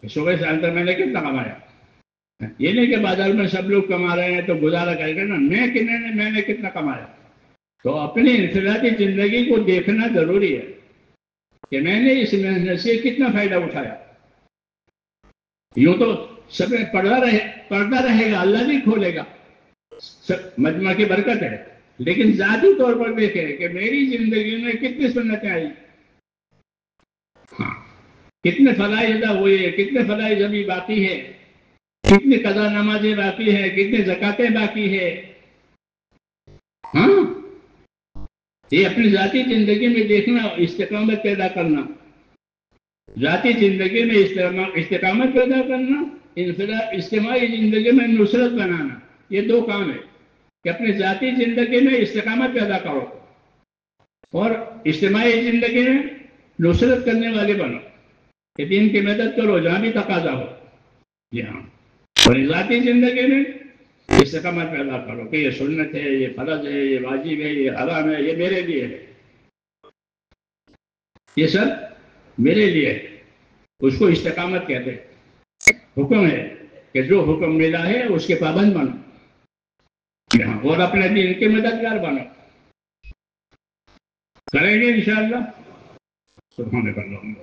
کہ صبح سے اندر میں نے کتنا کمایا. یہ نہیں کہ بازار میں سب لوگ کما رہے ہیں تو گزارا کرے گا نا، میں نے کتنا کمایا. تو اپنی انفرادی زندگی کو دیکھنا ضروری ہے کہ میں نے اس محنت سے کتنا فائدہ اٹھایا. یوں تو سب پڑھتا رہے گا، اللہ بھی کھولے گا، مجمع کی برکت ہے. لیکن ذاتی طور پر دیکھیں کہ میری زندگی میں کتنی سنتیں آئی، ہاں کتنے فرائض ادا ہوئے، کتنے فرائض ابھی باقی ہے، کتنی قضا نمازیں باقی ہے، کتنے زکاتیں باقی ہے. ہاں یہ اپنی ذاتی زندگی میں دیکھنا، استقامت پیدا کرنا. ذاتی زندگی میں استقامت پیدا کرنا، اجتماعی زندگی میں نصرت بنانا، یہ دو کام ہے کہ اپنی ذاتی زندگی میں استقامت پیدا کرو اور اجتماعی زندگی میں نصرت کرنے والے بنو، کہ دین کی مدد کرو جہاں بھی تقاضا ہو. جی ہاں. اور ذاتی زندگی میں استقامت پیدا کرو کہ یہ سنت ہے، یہ فرض ہے، یہ واجب ہے، یہ حرام ہے، یہ میرے لیے ہے، یہ سب میرے لیے ہے. اس کو استقامت کہتے ہیں. حکم ہے کہ جو حکم ملا ہے اس کے پابند بنو اور اپنے دین کے مددگار بنو. کریں گے انشاءاللہ. سبحانک اللہم